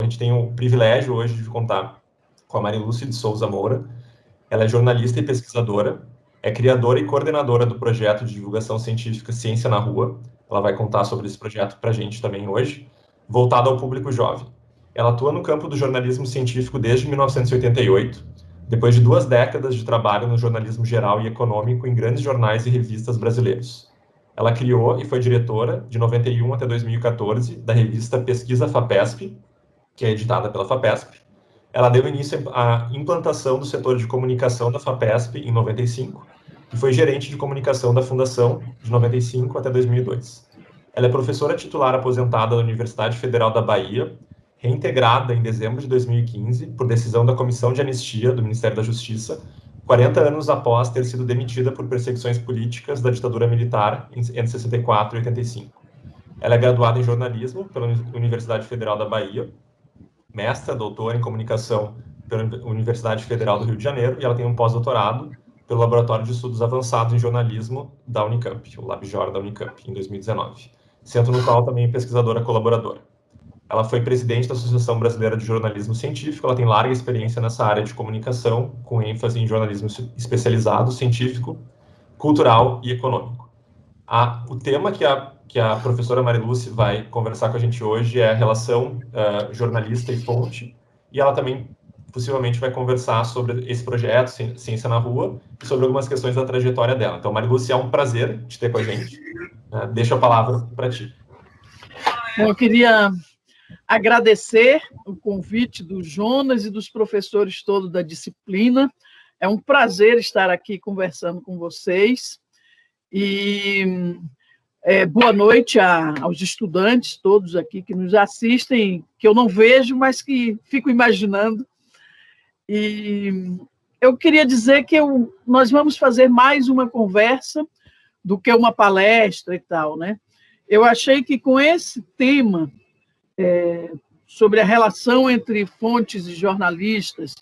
gente tem o privilégio hoje de contar com a Marilúcia de Souza Moura. Ela é jornalista e pesquisadora, é criadora e coordenadora do projeto de divulgação científica Ciência na Rua. Ela vai contar sobre esse projeto para a gente também hoje, voltado ao público jovem. Ela atua no campo do jornalismo científico desde 1988, depois de 2 décadas de trabalho no jornalismo geral e econômico em grandes jornais e revistas brasileiros. Ela criou e foi diretora, de 91 até 2014, da revista Pesquisa FAPESP, que é editada pela FAPESP. Ela deu início à implantação do setor de comunicação da FAPESP em 95 e foi gerente de comunicação da Fundação de 95 até 2002. Ela é professora titular aposentada da Universidade Federal da Bahia, reintegrada em dezembro de 2015 por decisão da Comissão de Anistia do Ministério da Justiça, 40 anos após ter sido demitida por perseguições políticas da ditadura militar entre 64 e 85. Ela é graduada em jornalismo pela Universidade Federal da Bahia, mestra, doutora em comunicação pela Universidade Federal do Rio de Janeiro, e ela tem um pós-doutorado pelo Laboratório de Estudos Avançados em Jornalismo da Unicamp, o LabJOR da Unicamp, em 2019. Centro no qual também é pesquisadora colaboradora. Ela foi presidente da Associação Brasileira de Jornalismo Científico, ela tem larga experiência nessa área de comunicação, com ênfase em jornalismo especializado, científico, cultural e econômico. O tema que a professora Marilúcia vai conversar com a gente hoje é a relação jornalista e fonte, e ela também possivelmente vai conversar sobre esse projeto, Ciência na Rua, e sobre algumas questões da trajetória dela. Então, Marilúcia, é um prazer te ter com a gente. Deixo a palavra para ti. Eu queria agradecer o convite do Jonas e dos professores todos da disciplina. É um prazer estar aqui conversando com vocês. E boa noite aos estudantes todos aqui que nos assistem, que eu não vejo, mas que fico imaginando. E eu queria dizer que nós vamos fazer mais uma conversa do que uma palestra e tal, né? Eu achei que com esse tema sobre a relação entre fontes e jornalistas,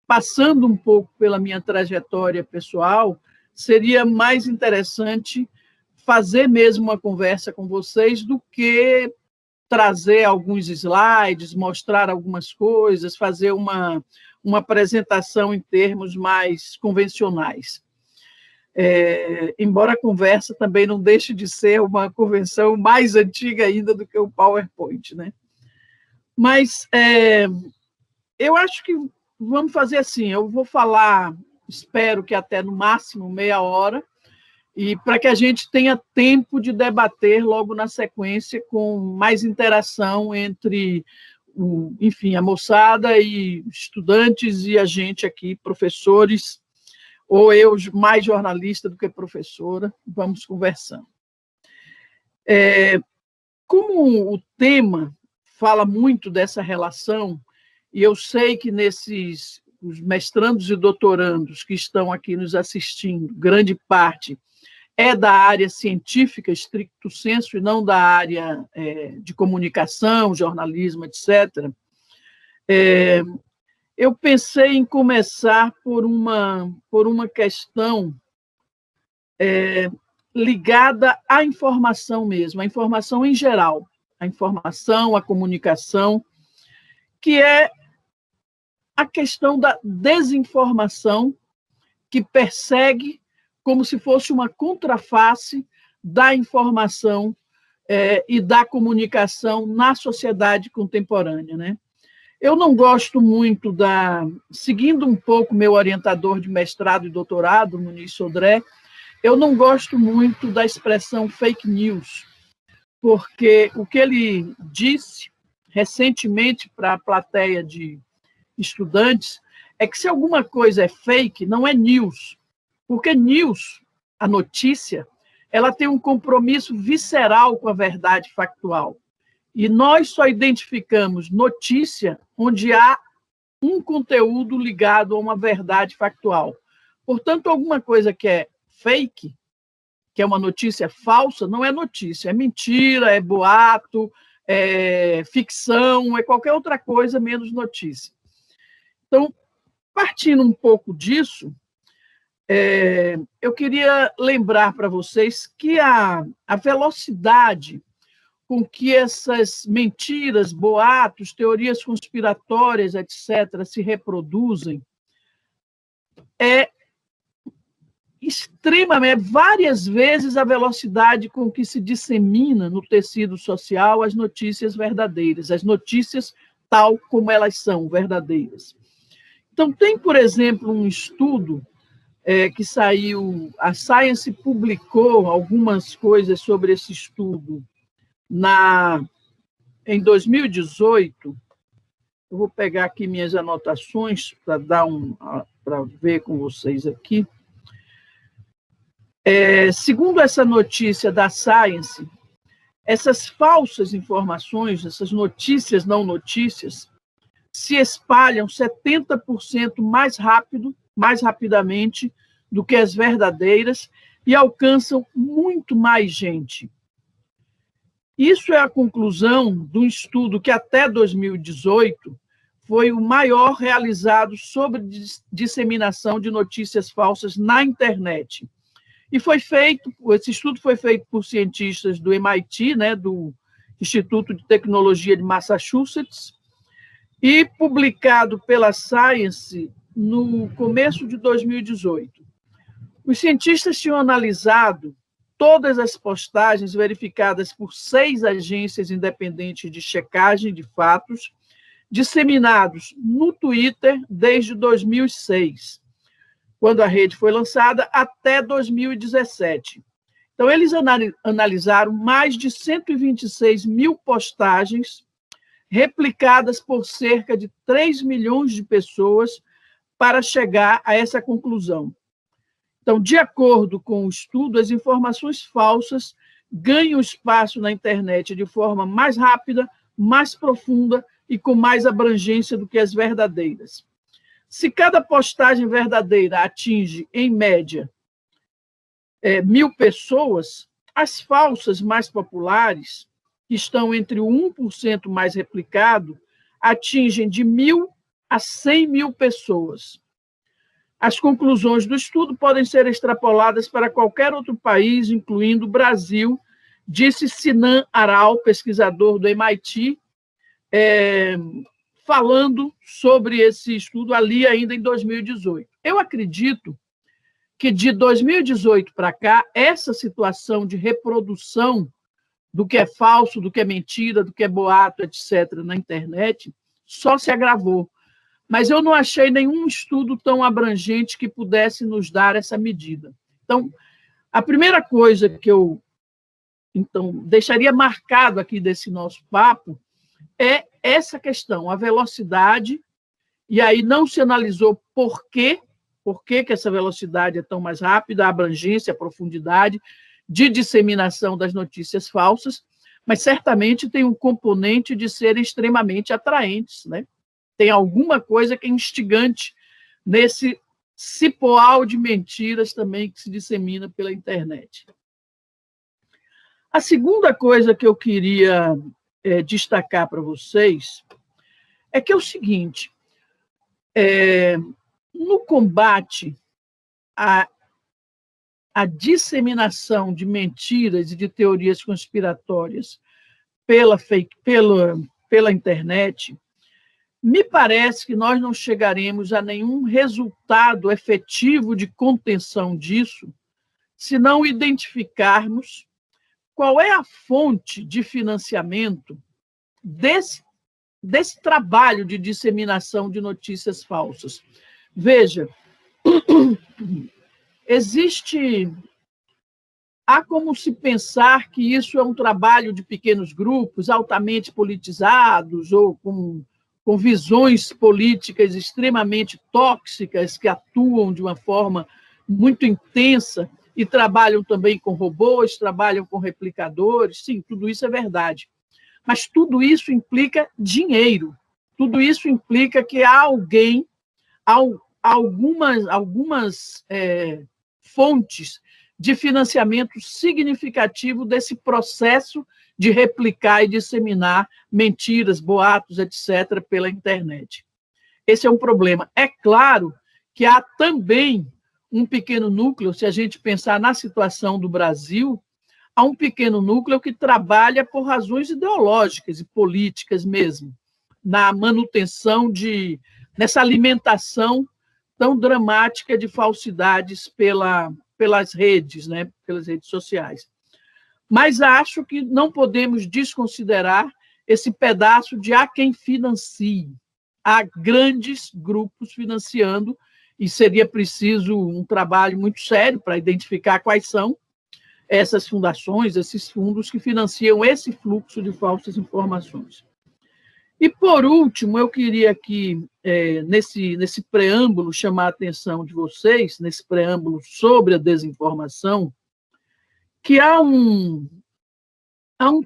passando um pouco pela minha trajetória pessoal, seria mais interessante fazer mesmo uma conversa com vocês do que trazer alguns slides, mostrar algumas coisas, fazer uma apresentação em termos mais convencionais. Embora a conversa também não deixe de ser uma convenção mais antiga ainda do que o PowerPoint, né? Mas eu acho que vamos fazer assim, eu vou falar, espero que até no máximo meia hora, e para que a gente tenha tempo de debater logo na sequência com mais interação entre, enfim, a moçada e estudantes e a gente aqui, professores, ou eu mais jornalista do que professora, vamos conversando. Como o tema fala muito dessa relação, e eu sei que os mestrandos e doutorandos que estão aqui nos assistindo, grande parte é da área científica, stricto sensu, e não da área de comunicação, jornalismo, etc., eu pensei em começar por uma questão ligada à informação mesmo, à informação em geral, a informação, a comunicação, que é a questão da desinformação, que persegue como se fosse uma contraface da informação e da comunicação na sociedade contemporânea, né? Eu não gosto muito seguindo um pouco meu orientador de mestrado e doutorado, Muniz Sodré, eu não gosto muito da expressão fake news, porque o que ele disse recentemente para a plateia de estudantes é que se alguma coisa é fake, não é news, porque news, a notícia, ela tem um compromisso visceral com a verdade factual. E nós só identificamos notícia onde há um conteúdo ligado a uma verdade factual. Portanto, alguma coisa que é fake, que é uma notícia falsa, não é notícia, é mentira, é boato, é ficção, é qualquer outra coisa menos notícia. Então, partindo um pouco disso, eu queria lembrar para vocês que a velocidade com que essas mentiras, boatos, teorias conspiratórias, etc., se reproduzem é extremamente, várias vezes a velocidade com que se dissemina no tecido social as notícias verdadeiras, as notícias tal como elas são, verdadeiras. Então, tem, por exemplo, um estudo que saiu, a Science publicou algumas coisas sobre esse estudo em 2018. Eu vou pegar aqui minhas anotações para ver com vocês aqui. Segundo essa notícia da Science, essas falsas informações, essas notícias não notícias, se espalham 70% mais rapidamente do que as verdadeiras e alcançam muito mais gente. Isso é a conclusão do estudo que até 2018 foi o maior realizado sobre disseminação de notícias falsas na internet. E esse estudo foi feito por cientistas do MIT, do Instituto de Tecnologia de Massachusetts, e publicado pela Science no começo de 2018. Os cientistas tinham analisado todas as postagens verificadas por 6 agências independentes de checagem de fatos, disseminados no Twitter desde 2006. Quando a rede foi lançada, até 2017. Então, eles analisaram mais de 126 mil postagens replicadas por cerca de 3 milhões de pessoas para chegar a essa conclusão. Então, de acordo com o estudo, as informações falsas ganham espaço na internet de forma mais rápida, mais profunda e com mais abrangência do que as verdadeiras. Se cada postagem verdadeira atinge, em média, 1.000 pessoas, as falsas mais populares, que estão entre o 1% mais replicado, atingem de 1.000 a 100 mil pessoas. As conclusões do estudo podem ser extrapoladas para qualquer outro país, incluindo o Brasil, disse Sinan Aral, pesquisador do MIT, falando sobre esse estudo ali ainda em 2018. Eu acredito que de 2018 para cá, essa situação de reprodução do que é falso, do que é mentira, do que é boato, etc., na internet, só se agravou. Mas eu não achei nenhum estudo tão abrangente que pudesse nos dar essa medida. Então, a primeira coisa que eu deixaria marcado aqui desse nosso papo é essa questão, a velocidade, e aí não se analisou por que essa velocidade é tão mais rápida, a abrangência, a profundidade de disseminação das notícias falsas, mas certamente tem um componente de serem extremamente atraentes, né? Tem alguma coisa que é instigante nesse cipoal de mentiras também que se dissemina pela internet. A segunda coisa que eu queria destacar para vocês é que é o seguinte, no combate à disseminação de mentiras e de teorias conspiratórias pela internet, me parece que nós não chegaremos a nenhum resultado efetivo de contenção disso se não identificarmos qual é a fonte de financiamento desse trabalho de disseminação de notícias falsas. Veja, há como se pensar que isso é um trabalho de pequenos grupos altamente politizados ou com visões políticas extremamente tóxicas que atuam de uma forma muito intensa e trabalham também com robôs, trabalham com replicadores. Sim, tudo isso é verdade. Mas tudo isso implica dinheiro. Tudo isso implica que há algumas fontes de financiamento significativo desse processo de replicar e disseminar mentiras, boatos, etc., pela internet. Esse é um problema. É claro que há também um pequeno núcleo, se a gente pensar na situação do Brasil, há um pequeno núcleo que trabalha por razões ideológicas e políticas mesmo, na manutenção nessa alimentação tão dramática de falsidades pelas redes, né, pelas redes sociais. Mas acho que não podemos desconsiderar esse pedaço de há quem financie. Há grandes grupos financiando, e seria preciso um trabalho muito sério para identificar quais são essas fundações, esses fundos que financiam esse fluxo de falsas informações. E, por último, eu queria aqui, nesse preâmbulo, chamar a atenção de vocês, nesse preâmbulo sobre a desinformação, que há um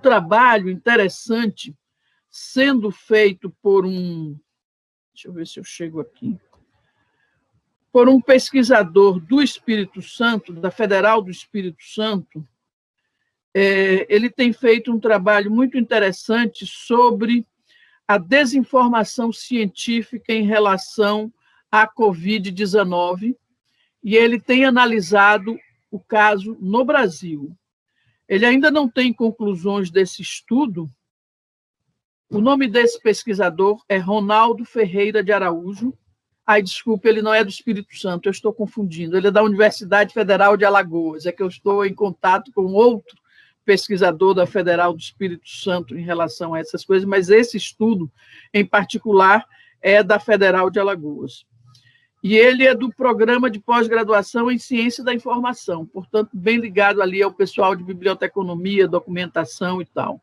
trabalho interessante sendo feito por deixa eu ver se eu chego aqui, por um pesquisador do Espírito Santo, da Federal do Espírito Santo. Ele tem feito um trabalho muito interessante sobre a desinformação científica em relação à Covid-19, e ele tem analisado o caso no Brasil. Ele ainda não tem conclusões desse estudo. O nome desse pesquisador é Ronaldo Ferreira de Araújo. Desculpe, ele não é do Espírito Santo, eu estou confundindo. Ele é da Universidade Federal de Alagoas. É que eu estou em contato com outro pesquisador da Federal do Espírito Santo em relação a essas coisas, mas esse estudo, em particular, é da Federal de Alagoas. E ele é do programa de pós-graduação em Ciência da Informação, portanto, bem ligado ali ao pessoal de biblioteconomia, documentação e tal.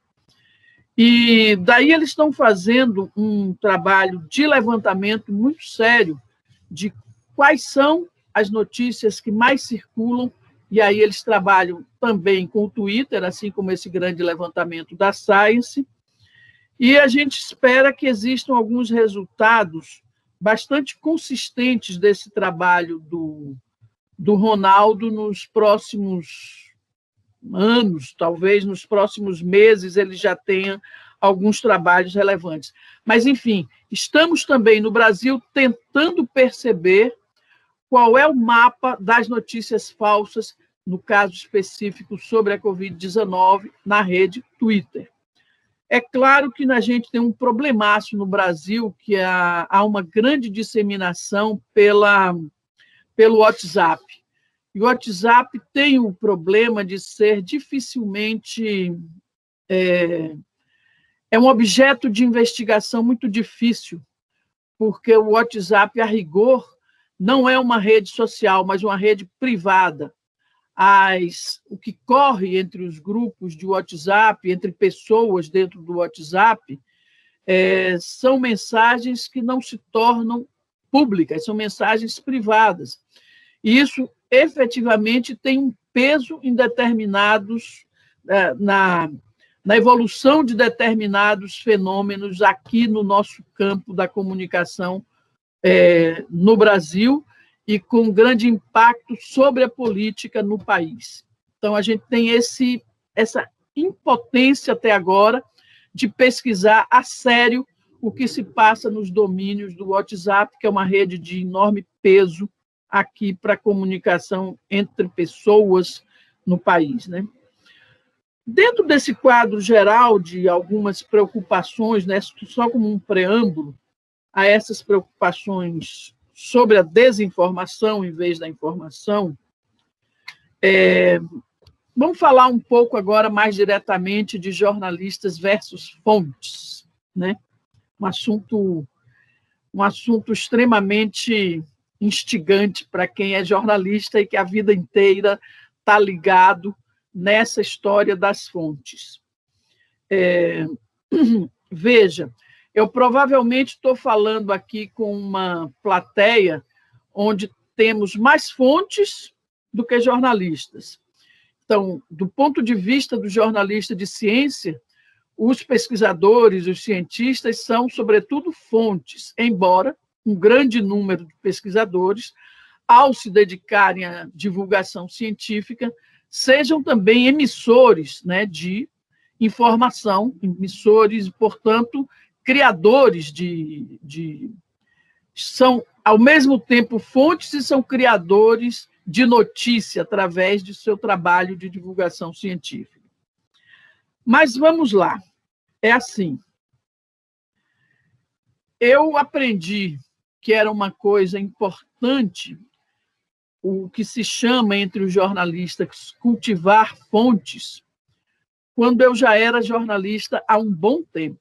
E daí eles estão fazendo um trabalho de levantamento muito sério de quais são as notícias que mais circulam, e aí eles trabalham também com o Twitter, assim como esse grande levantamento da Science, e a gente espera que existam alguns resultados bastante consistentes desse trabalho do Ronaldo nos próximos anos, talvez nos próximos meses ele já tenha alguns trabalhos relevantes. Mas, enfim, estamos também no Brasil tentando perceber qual é o mapa das notícias falsas, no caso específico sobre a Covid-19, na rede Twitter. É claro que a gente tem um problemaço no Brasil, que há uma grande disseminação pelo WhatsApp. E o WhatsApp tem o problema de ser dificilmente... É um objeto de investigação muito difícil, porque o WhatsApp, a rigor, não é uma rede social, mas uma rede privada. O que corre entre os grupos de WhatsApp, entre pessoas dentro do WhatsApp, são mensagens que não se tornam públicas, são mensagens privadas. E isso, efetivamente, tem um peso em determinados, na evolução de determinados fenômenos aqui no nosso campo da comunicação no Brasil, e com grande impacto sobre a política no país. Então, a gente tem essa impotência até agora de pesquisar a sério o que se passa nos domínios do WhatsApp, que é uma rede de enorme peso aqui para a comunicação entre pessoas no país, né? Dentro desse quadro geral de algumas preocupações, né, só como um preâmbulo a essas preocupações sobre a desinformação em vez da informação, vamos falar um pouco agora mais diretamente de jornalistas versus fontes, né? Um assunto extremamente instigante para quem é jornalista e que a vida inteira está ligado nessa história das fontes. Veja, eu provavelmente estou falando aqui com uma plateia onde temos mais fontes do que jornalistas. Então, do ponto de vista do jornalista de ciência, os pesquisadores, os cientistas são, sobretudo, fontes, embora um grande número de pesquisadores, ao se dedicarem à divulgação científica, sejam também emissores, né, de informação, emissores, portanto, criadores são, ao mesmo tempo, fontes e são criadores de notícia através de seu trabalho de divulgação científica. Mas vamos lá. É assim. Eu aprendi que era uma coisa importante o que se chama entre os jornalistas cultivar fontes, quando eu já era jornalista há um bom tempo,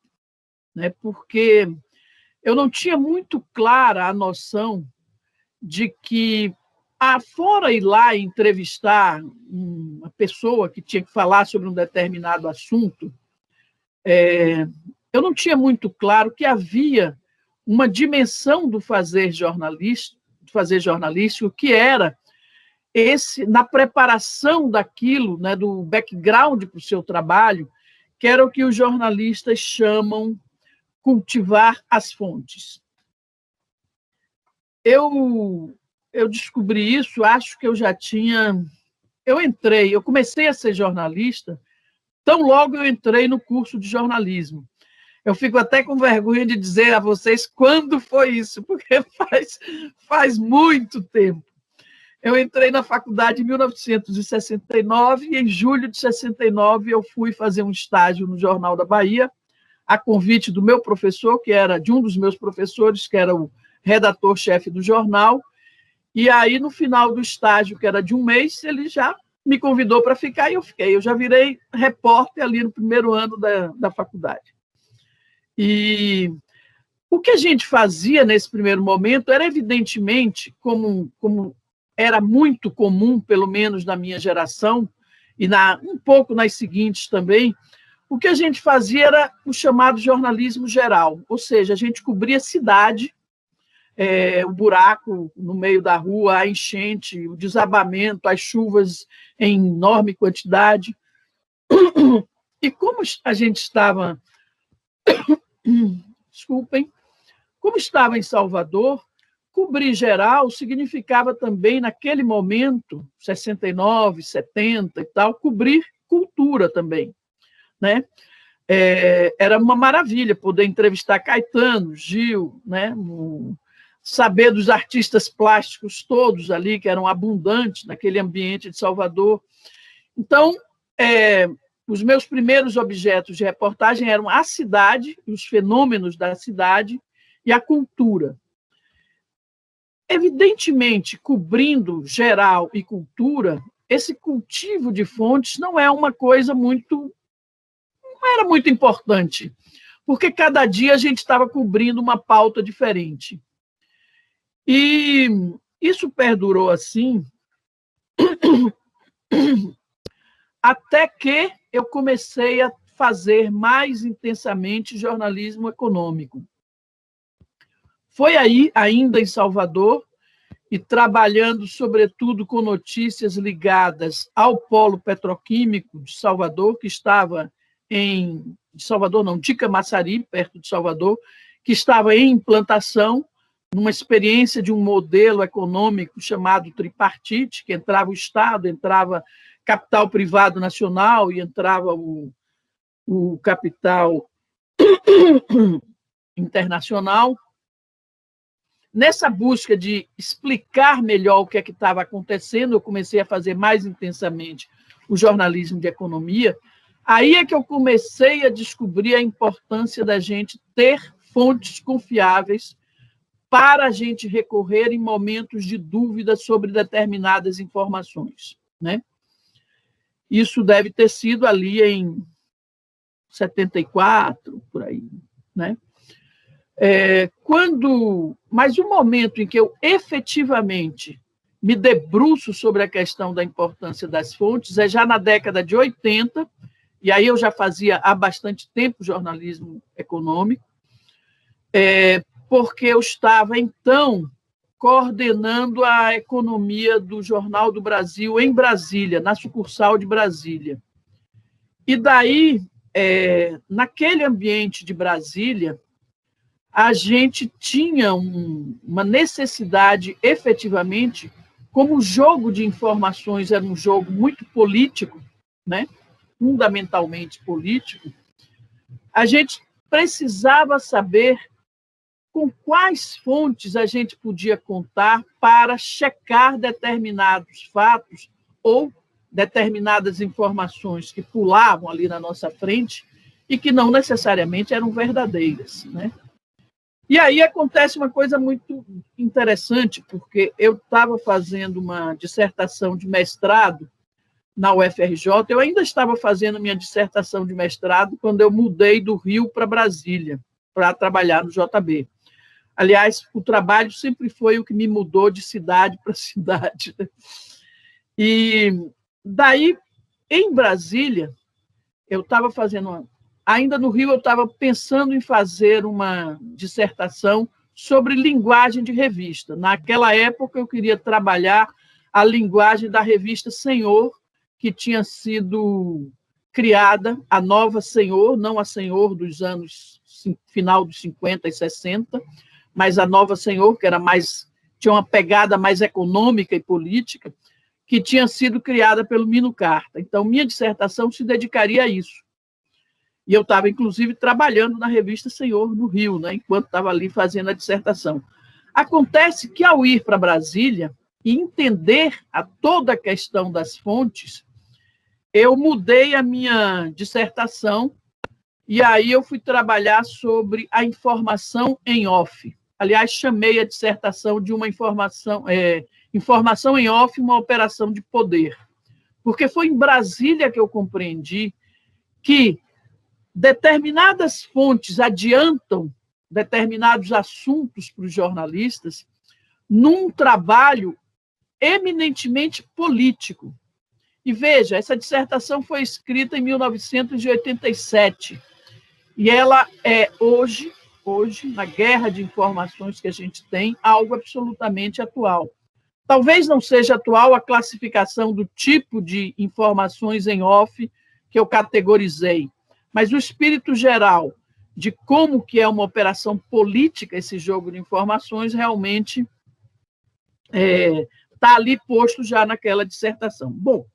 né? Porque eu não tinha muito clara a noção de que, fora ir lá entrevistar uma pessoa que tinha que falar sobre um determinado assunto, eu não tinha muito claro que havia uma dimensão do fazer jornalístico, que era na preparação daquilo, né, do background para o seu trabalho, que era o que os jornalistas chamam cultivar as fontes. Eu descobri isso, acho que eu já tinha... Eu comecei a ser jornalista, tão logo eu entrei no curso de jornalismo. Eu fico até com vergonha de dizer a vocês quando foi isso, porque faz muito tempo. Eu entrei na faculdade em 1969 e, em julho de 69, eu fui fazer um estágio no Jornal da Bahia, a convite do meu professor, de um dos meus professores, que era o redator-chefe do jornal. E aí, no final do estágio, que era de um mês, ele já me convidou para ficar e eu fiquei. Eu já virei repórter ali no primeiro ano da faculdade. E o que a gente fazia nesse primeiro momento era, evidentemente, como era muito comum, pelo menos na minha geração, e um pouco nas seguintes também, o que a gente fazia era o chamado jornalismo geral, ou seja, a gente cobria a cidade, o buraco no meio da rua, a enchente, o desabamento, as chuvas em enorme quantidade. E como a gente estava... Desculpem. Como estava em Salvador, cobrir geral significava também, naquele momento, 69, 70 e tal, cobrir cultura também, né? Era uma maravilha poder entrevistar Caetano, Gil, né? Saber dos artistas plásticos todos ali, que eram abundantes naquele ambiente de Salvador. Então, os meus primeiros objetos de reportagem eram a cidade, os fenômenos da cidade e a cultura. Evidentemente, cobrindo geral e cultura, esse cultivo de fontes não é uma coisa não era muito importante, porque cada dia a gente estava cobrindo uma pauta diferente. E isso perdurou assim até que eu comecei a fazer mais intensamente jornalismo econômico. Foi aí, ainda em Salvador, e trabalhando, sobretudo, com notícias ligadas ao polo petroquímico de Salvador, que estava de Camaçari, perto de Salvador, que estava em implantação, numa experiência de um modelo econômico chamado tripartite, que entrava o Estado, entrava capital privado nacional e entrava o capital internacional. Nessa busca de explicar melhor o que é que estava acontecendo, eu comecei a fazer mais intensamente o jornalismo de economia. Aí é que eu comecei a descobrir a importância da gente ter fontes confiáveis para a gente recorrer em momentos de dúvida sobre determinadas informações, né? Isso deve ter sido ali em 74, por aí, né? Mas o momento em que eu efetivamente me debruço sobre a questão da importância das fontes é já na década de 80, e aí eu já fazia há bastante tempo jornalismo econômico, porque eu estava, então, coordenando a economia do Jornal do Brasil em Brasília, na sucursal de Brasília. E daí, naquele ambiente de Brasília, a gente tinha uma necessidade, efetivamente, como o jogo de informações era um jogo muito político, né? Fundamentalmente político, a gente precisava saber com quais fontes a gente podia contar para checar determinados fatos ou determinadas informações que pulavam ali na nossa frente e que não necessariamente eram verdadeiras, né? E aí acontece uma coisa muito interessante, porque eu estava fazendo uma dissertação de mestrado na UFRJ, eu ainda estava fazendo minha dissertação de mestrado quando eu mudei do Rio para Brasília, para trabalhar no JB. Aliás, o trabalho sempre foi o que me mudou de cidade para cidade. E daí, em Brasília, eu estava fazendo... Ainda no Rio, eu estava pensando em fazer uma dissertação sobre linguagem de revista. Naquela época, eu queria trabalhar a linguagem da revista Senhor, que tinha sido criada, a nova Senhor, não a Senhor dos anos final dos 50 e 60, mas a nova Senhor, que era tinha uma pegada mais econômica e política, que tinha sido criada pelo Mino Carta. Então, minha dissertação se dedicaria a isso. E eu estava, inclusive, trabalhando na revista Senhor, no Rio, né, enquanto estava ali fazendo a dissertação. Acontece que, ao ir para Brasília e entender toda a questão das fontes, eu mudei a minha dissertação e aí eu fui trabalhar sobre a informação em off. Aliás, chamei a dissertação de uma informação em off, uma operação de poder. Porque foi em Brasília que eu compreendi que determinadas fontes adiantam determinados assuntos para os jornalistas num trabalho eminentemente político. E veja, essa dissertação foi escrita em 1987 e ela é hoje, na guerra de informações que a gente tem, algo absolutamente atual. Talvez não seja atual a classificação do tipo de informações em off que eu categorizei, mas o espírito geral de como que é uma operação política esse jogo de informações realmente está ali posto já naquela dissertação. Bom,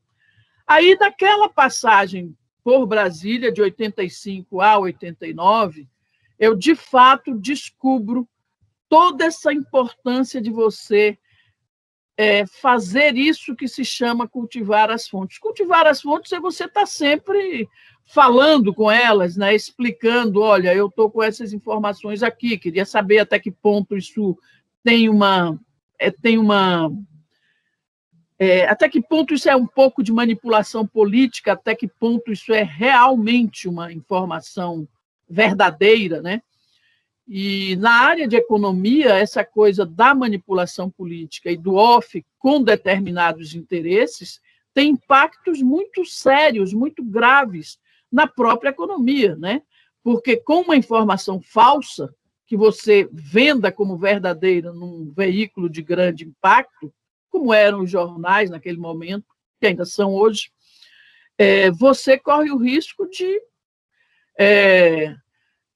aí naquela passagem por Brasília, de 85 a 89, eu, de fato, descubro toda essa importância de você fazer isso que se chama cultivar as fontes. Cultivar as fontes é você estar sempre falando com elas, né, explicando, olha, eu estou com essas informações aqui, queria saber até que ponto isso até que ponto isso é um pouco de manipulação política, até que ponto isso é realmente uma informação verdadeira, né? E na área de economia, essa coisa da manipulação política e do off com determinados interesses tem impactos muito sérios, muito graves na própria economia, né? Porque com uma informação falsa, que você venda como verdadeira num veículo de grande impacto, como eram os jornais naquele momento, que ainda são hoje, você corre o risco de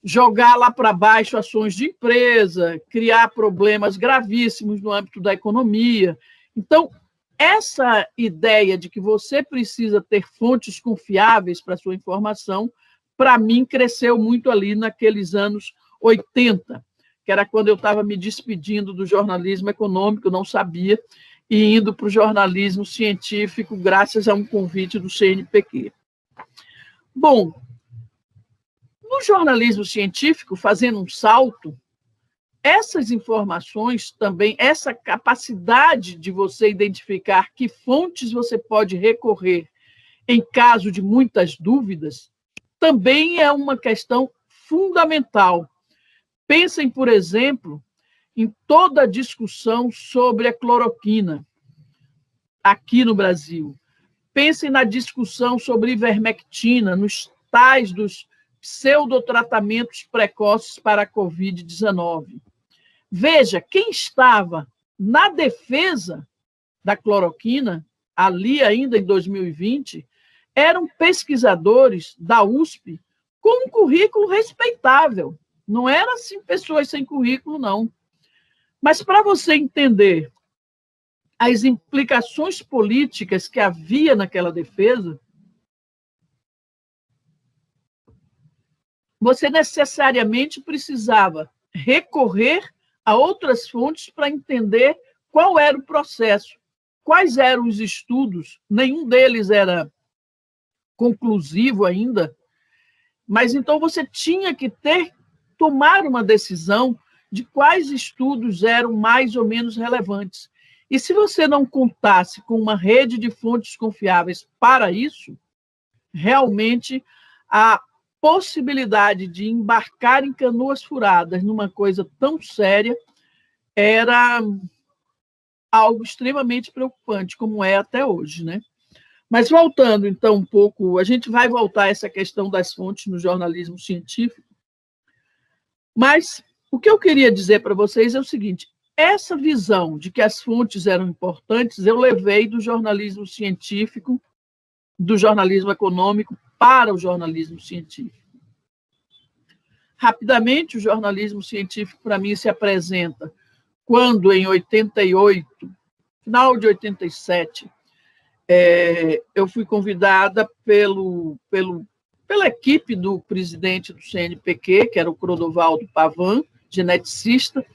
jogar lá para baixo ações de empresa, criar problemas gravíssimos no âmbito da economia. Então, essa ideia de que você precisa ter fontes confiáveis para a sua informação, para mim, cresceu muito ali naqueles anos 80, que era quando eu estava me despedindo do jornalismo econômico, eu não sabia, e indo para o jornalismo científico, graças a um convite do CNPq. Bom, no jornalismo científico, fazendo um salto, essas informações também, essa capacidade de você identificar que fontes você pode recorrer em caso de muitas dúvidas, também é uma questão fundamental. Pensem, por exemplo, em toda a discussão sobre a cloroquina aqui no Brasil. Pensem na discussão sobre ivermectina, nos tais dos pseudotratamentos precoces para a Covid-19. Veja, quem estava na defesa da cloroquina, ali ainda em 2020, eram pesquisadores da USP com um currículo respeitável. Não eram assim pessoas sem currículo, não. Mas para você entender as implicações políticas que havia naquela defesa, você necessariamente precisava recorrer a outras fontes para entender qual era o processo. quais eram os estudos, nenhum deles era conclusivo ainda, mas então você tinha que tomar uma decisão de quais estudos eram mais ou menos relevantes. E se você não contasse com uma rede de fontes confiáveis para isso, realmente a possibilidade de embarcar em canoas furadas numa coisa tão séria era algo extremamente preocupante, como é até hoje, né? Mas voltando, então, um pouco, a gente vai voltar a essa questão das fontes no jornalismo científico, mas o que eu queria dizer para vocês é o seguinte, essa visão de que as fontes eram importantes, eu levei do jornalismo científico, do jornalismo econômico, para o jornalismo científico. Rapidamente, o jornalismo científico, para mim, se apresenta quando, em 88, final de 87, eu fui convidada pela equipe do presidente do CNPq, que era o Clodovaldo Pavan, geneticista,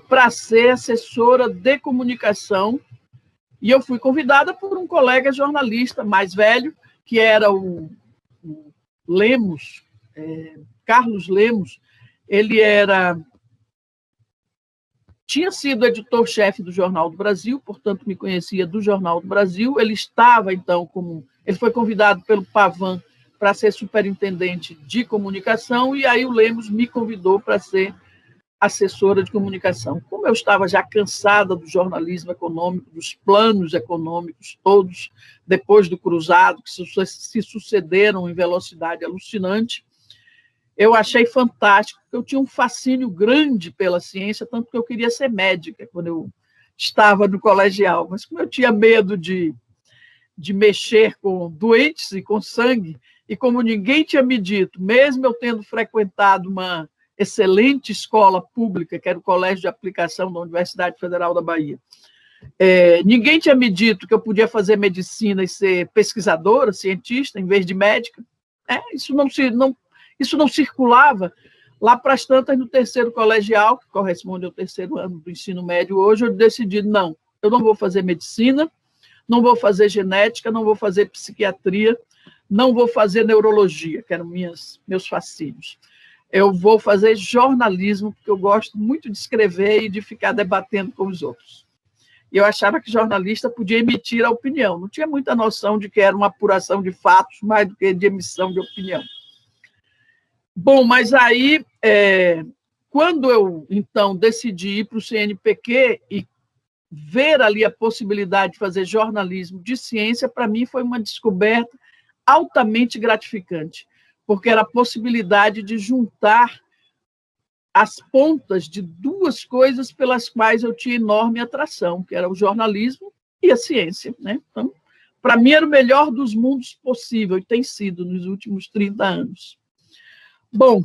para ser assessora de comunicação, e eu fui convidada por um colega jornalista mais velho, que era o Lemos, Carlos Lemos. Ele tinha sido editor-chefe do Jornal do Brasil, portanto, me conhecia do Jornal do Brasil. Ele estava, então, ele foi convidado pelo Pavan para ser superintendente de comunicação, e aí o Lemos me convidou para ser assessora de comunicação. Como eu estava já cansada do jornalismo econômico, dos planos econômicos todos, depois do cruzado, que se sucederam em velocidade alucinante, eu achei fantástico, porque eu tinha um fascínio grande pela ciência, tanto que eu queria ser médica quando eu estava no colegial, mas como eu tinha medo de mexer com doentes e com sangue, e como ninguém tinha me dito, mesmo eu tendo frequentado uma excelente escola pública, que era o Colégio de Aplicação da Universidade Federal da Bahia, ninguém tinha me dito que eu podia fazer medicina e ser pesquisadora, cientista, em vez de médica. Isso não circulava. Lá para as tantas, no terceiro colegial, que corresponde ao terceiro ano do ensino médio hoje, eu decidi, não, eu não vou fazer medicina, não vou fazer genética, não vou fazer psiquiatria, não vou fazer neurologia, que eram meus fascínios. Eu vou fazer jornalismo, porque eu gosto muito de escrever e de ficar debatendo com os outros. E eu achava que jornalista podia emitir a opinião. Não tinha muita noção de que era uma apuração de fatos, mais do que de emissão de opinião. Bom, mas aí, quando eu, então, decidi ir para o CNPq e ver ali a possibilidade de fazer jornalismo de ciência, para mim foi uma descoberta altamente gratificante, porque era a possibilidade de juntar as pontas de duas coisas pelas quais eu tinha enorme atração, que era o jornalismo e a ciência, né? Então, para mim era o melhor dos mundos possível, e tem sido nos últimos 30 anos. Bom,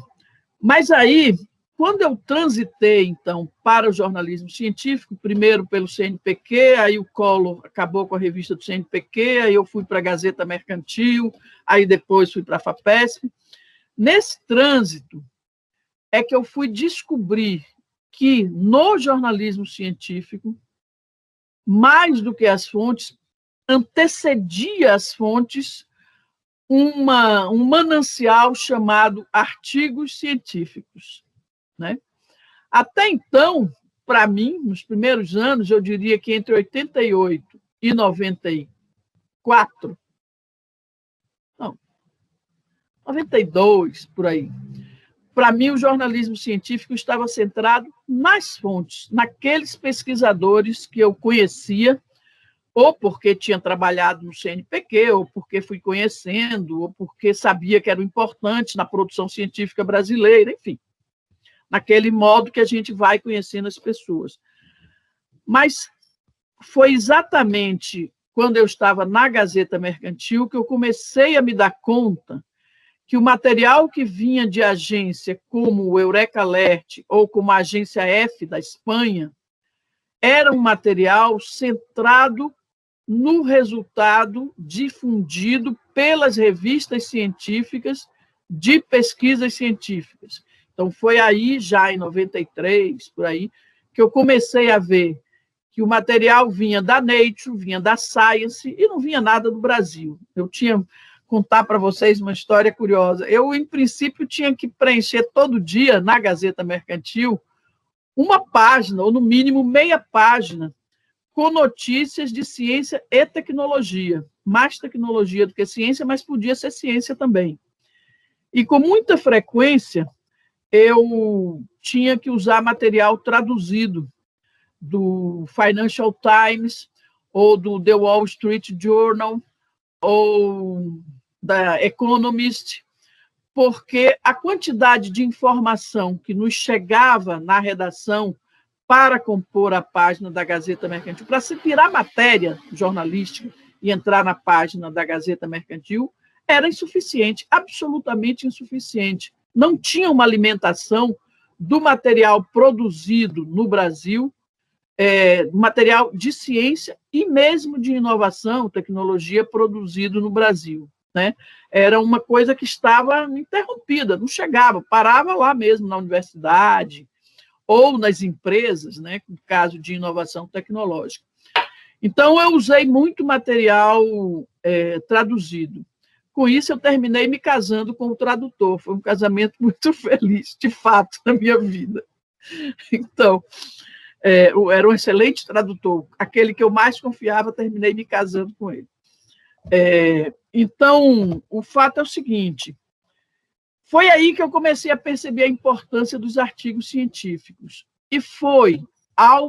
mas aí, quando eu transitei, então, para o jornalismo científico, primeiro pelo CNPq, aí o Collor acabou com a revista do CNPq, aí eu fui para a Gazeta Mercantil, aí depois fui para a FAPESP. Nesse trânsito é que eu fui descobrir que no jornalismo científico, mais do que as fontes, antecedia as fontes um manancial chamado artigos científicos, né? Até então, para mim, nos primeiros anos, eu diria que entre 88 e 94, não, 92, por aí, para mim o jornalismo científico estava centrado nas fontes, naqueles pesquisadores que eu conhecia, ou porque tinha trabalhado no CNPq, ou porque fui conhecendo, ou porque sabia que eram importantes na produção científica brasileira, enfim, naquele modo que a gente vai conhecendo as pessoas. Mas foi exatamente quando eu estava na Gazeta Mercantil que eu comecei a me dar conta que o material que vinha de agência como o Eureka Alert ou como a Agência F da Espanha era um material centrado no resultado difundido pelas revistas científicas de pesquisas científicas. Então, foi aí, já em 93, por aí, que eu comecei a ver que que o material vinha da Nature, vinha da Science, e não vinha nada do Brasil. Eu tinha contar para vocês uma história curiosa. Eu, em princípio, tinha que preencher todo dia, na Gazeta Mercantil, uma página, ou no mínimo meia página, com notícias de ciência e tecnologia. Mais tecnologia do que ciência, mas podia ser ciência também. E com muita frequência, eu tinha que usar material traduzido do Financial Times, ou do The Wall Street Journal, ou da Economist, porque a quantidade de informação que nos chegava na redação para compor a página da Gazeta Mercantil, para se tirar matéria jornalística e entrar na página da Gazeta Mercantil, era insuficiente, absolutamente insuficiente. Não tinha uma alimentação do material produzido no Brasil, material de ciência e mesmo de inovação, tecnologia produzido no Brasil. Né? Era uma coisa que estava interrompida, não chegava, parava lá mesmo na universidade ou nas empresas, né, no caso de inovação tecnológica. Então, eu usei muito material traduzido. Com isso, eu terminei me casando com o tradutor. Foi um casamento muito feliz, de fato, na minha vida. Então, era um excelente tradutor. Aquele que eu mais confiava, terminei me casando com ele. Então, o fato é o seguinte, foi aí que eu comecei a perceber a importância dos artigos científicos. E foi ao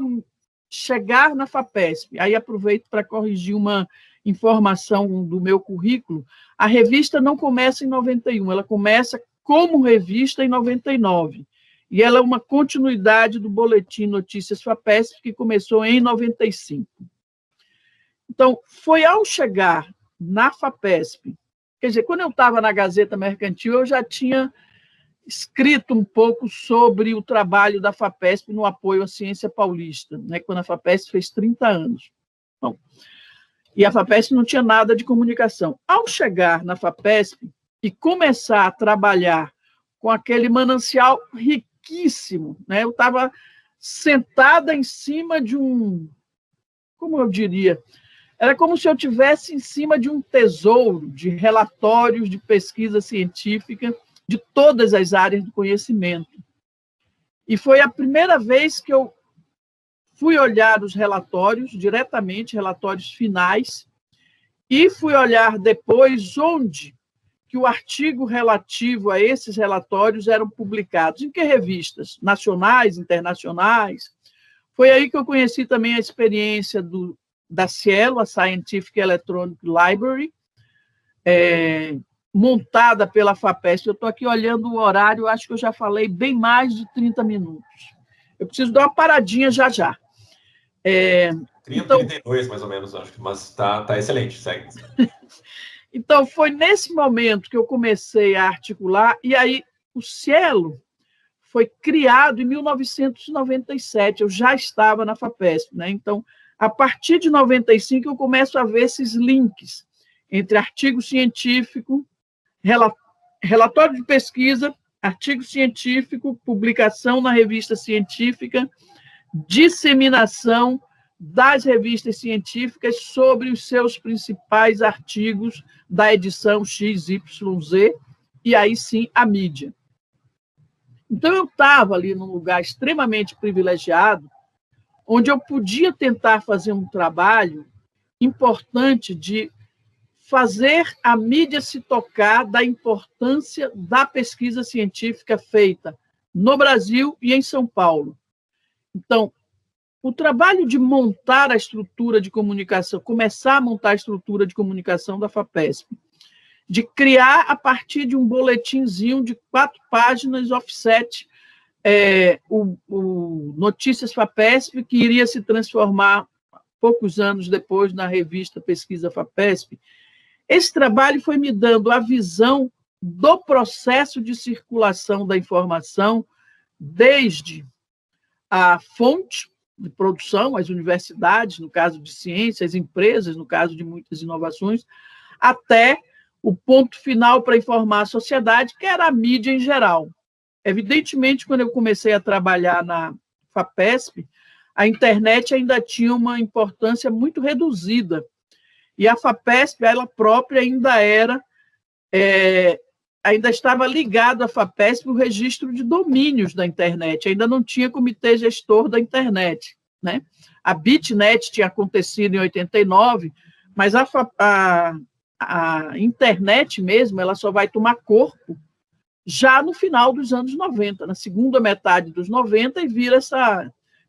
chegar na FAPESP, aí aproveito para corrigir uma informação do meu currículo, a revista não começa em 91, ela começa como revista em 99. E ela é uma continuidade do Boletim Notícias FAPESP, que começou em 95. Então, foi ao chegar na FAPESP, quer dizer, quando eu estava na Gazeta Mercantil, eu já tinha escrito um pouco sobre o trabalho da FAPESP no apoio à ciência paulista, né, quando a FAPESP fez 30 anos. Bom, e a FAPESP não tinha nada de comunicação. Ao chegar na FAPESP e começar a trabalhar com aquele manancial riquíssimo, né, eu estava sentada em cima de como eu diria, era como se eu estivesse em cima de um tesouro de relatórios de pesquisa científica de todas as áreas do conhecimento. E foi a primeira vez que eu fui olhar os relatórios, diretamente, relatórios finais, e fui olhar depois onde que o artigo relativo a esses relatórios eram publicados, em que revistas, nacionais, internacionais. Foi aí que eu conheci também a experiência da Cielo, a Scientific Electronic Library, montada pela FAPESP. Eu estou aqui olhando o horário, acho que eu já falei bem mais de 30 minutos. Eu preciso dar uma paradinha já. 32, mais ou menos, acho, mas está excelente, segue. Então, foi nesse momento que eu comecei a articular, e aí o Cielo foi criado em 1997, eu já estava na FAPESP, né? Então, a partir de 95, eu começo a ver esses links entre artigo científico, relatório de pesquisa, artigo científico, publicação na revista científica, disseminação das revistas científicas sobre os seus principais artigos da edição XYZ, e aí sim a mídia. Então, eu estava ali num lugar extremamente privilegiado, onde eu podia tentar fazer um trabalho importante de fazer a mídia se tocar da importância da pesquisa científica feita no Brasil e em São Paulo. Então, o trabalho de montar a estrutura de comunicação, começar a montar a estrutura de comunicação da FAPESP, de criar, a partir de um boletinzinho de 4 páginas, offset, o Notícias FAPESP, que iria se transformar, poucos anos depois, na revista Pesquisa FAPESP. Esse trabalho foi me dando a visão do processo de circulação da informação, desde a fonte de produção, as universidades, no caso de ciência, as empresas, no caso de muitas inovações, até o ponto final para informar a sociedade, que era a mídia em geral. Evidentemente, quando eu comecei a trabalhar na FAPESP, a internet ainda tinha uma importância muito reduzida. E a FAPESP, ela própria, ainda estava ligada à FAPESP o registro de domínios da internet, ainda não tinha comitê gestor da internet, né? A BitNet tinha acontecido em 89, mas a internet mesmo, ela só vai tomar corpo já no final dos anos 90, na segunda metade dos 90, e vira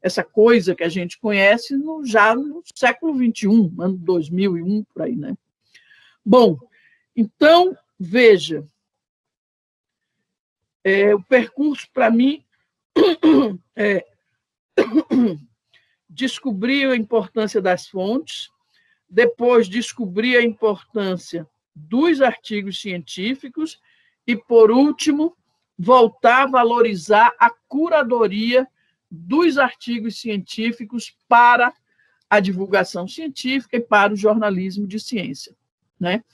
essa coisa que a gente conhece já no século XXI, ano 2001, por aí, né? Bom, então, veja, o percurso, para mim, é descobrir a importância das fontes, depois descobrir a importância dos artigos científicos e, por último, voltar a valorizar a curadoria dos artigos científicos para a divulgação científica e para o jornalismo de ciência, né?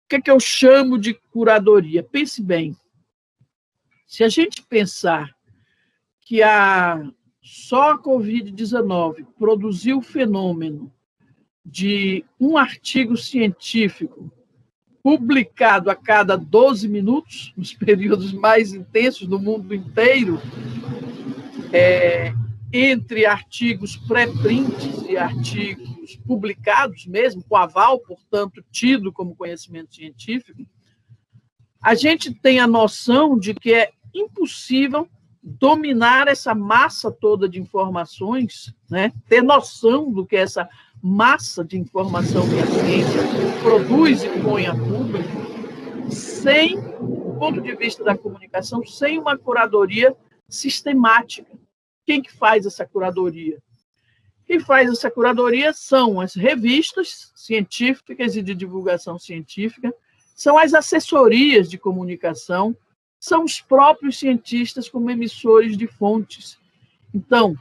O que eu chamo de curadoria? Pense bem, se a gente pensar que só a Covid-19 produziu o fenômeno de um artigo científico publicado a cada 12 minutos, nos períodos mais intensos do mundo inteiro, entre artigos pré-prints e artigos publicados mesmo, com aval, portanto, tido como conhecimento científico, a gente tem a noção de que é impossível dominar essa massa toda de informações, né? Ter noção do que é essa massa de informação que a ciência produz e põe a público, sem, do ponto de vista da comunicação, sem uma curadoria sistemática. Quem que faz essa curadoria? Quem faz essa curadoria são as revistas científicas e de divulgação científica, são as assessorias de comunicação, são os próprios cientistas como emissores de fontes. Então,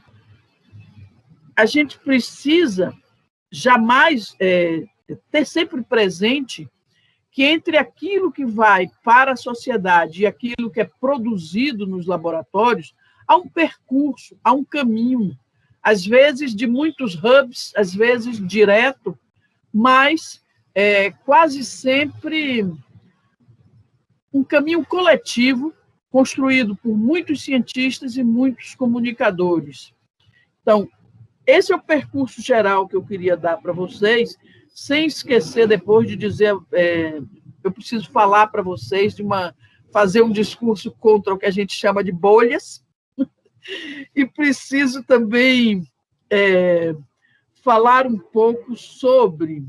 a gente precisa jamais ter sempre presente que entre aquilo que vai para a sociedade e aquilo que é produzido nos laboratórios, há um percurso, há um caminho, às vezes de muitos hubs, às vezes direto, mas quase sempre um caminho coletivo construído por muitos cientistas e muitos comunicadores. Então, esse é o percurso geral que eu queria dar para vocês, sem esquecer depois de dizer, eu preciso falar para vocês fazer um discurso contra o que a gente chama de bolhas, e preciso também falar um pouco sobre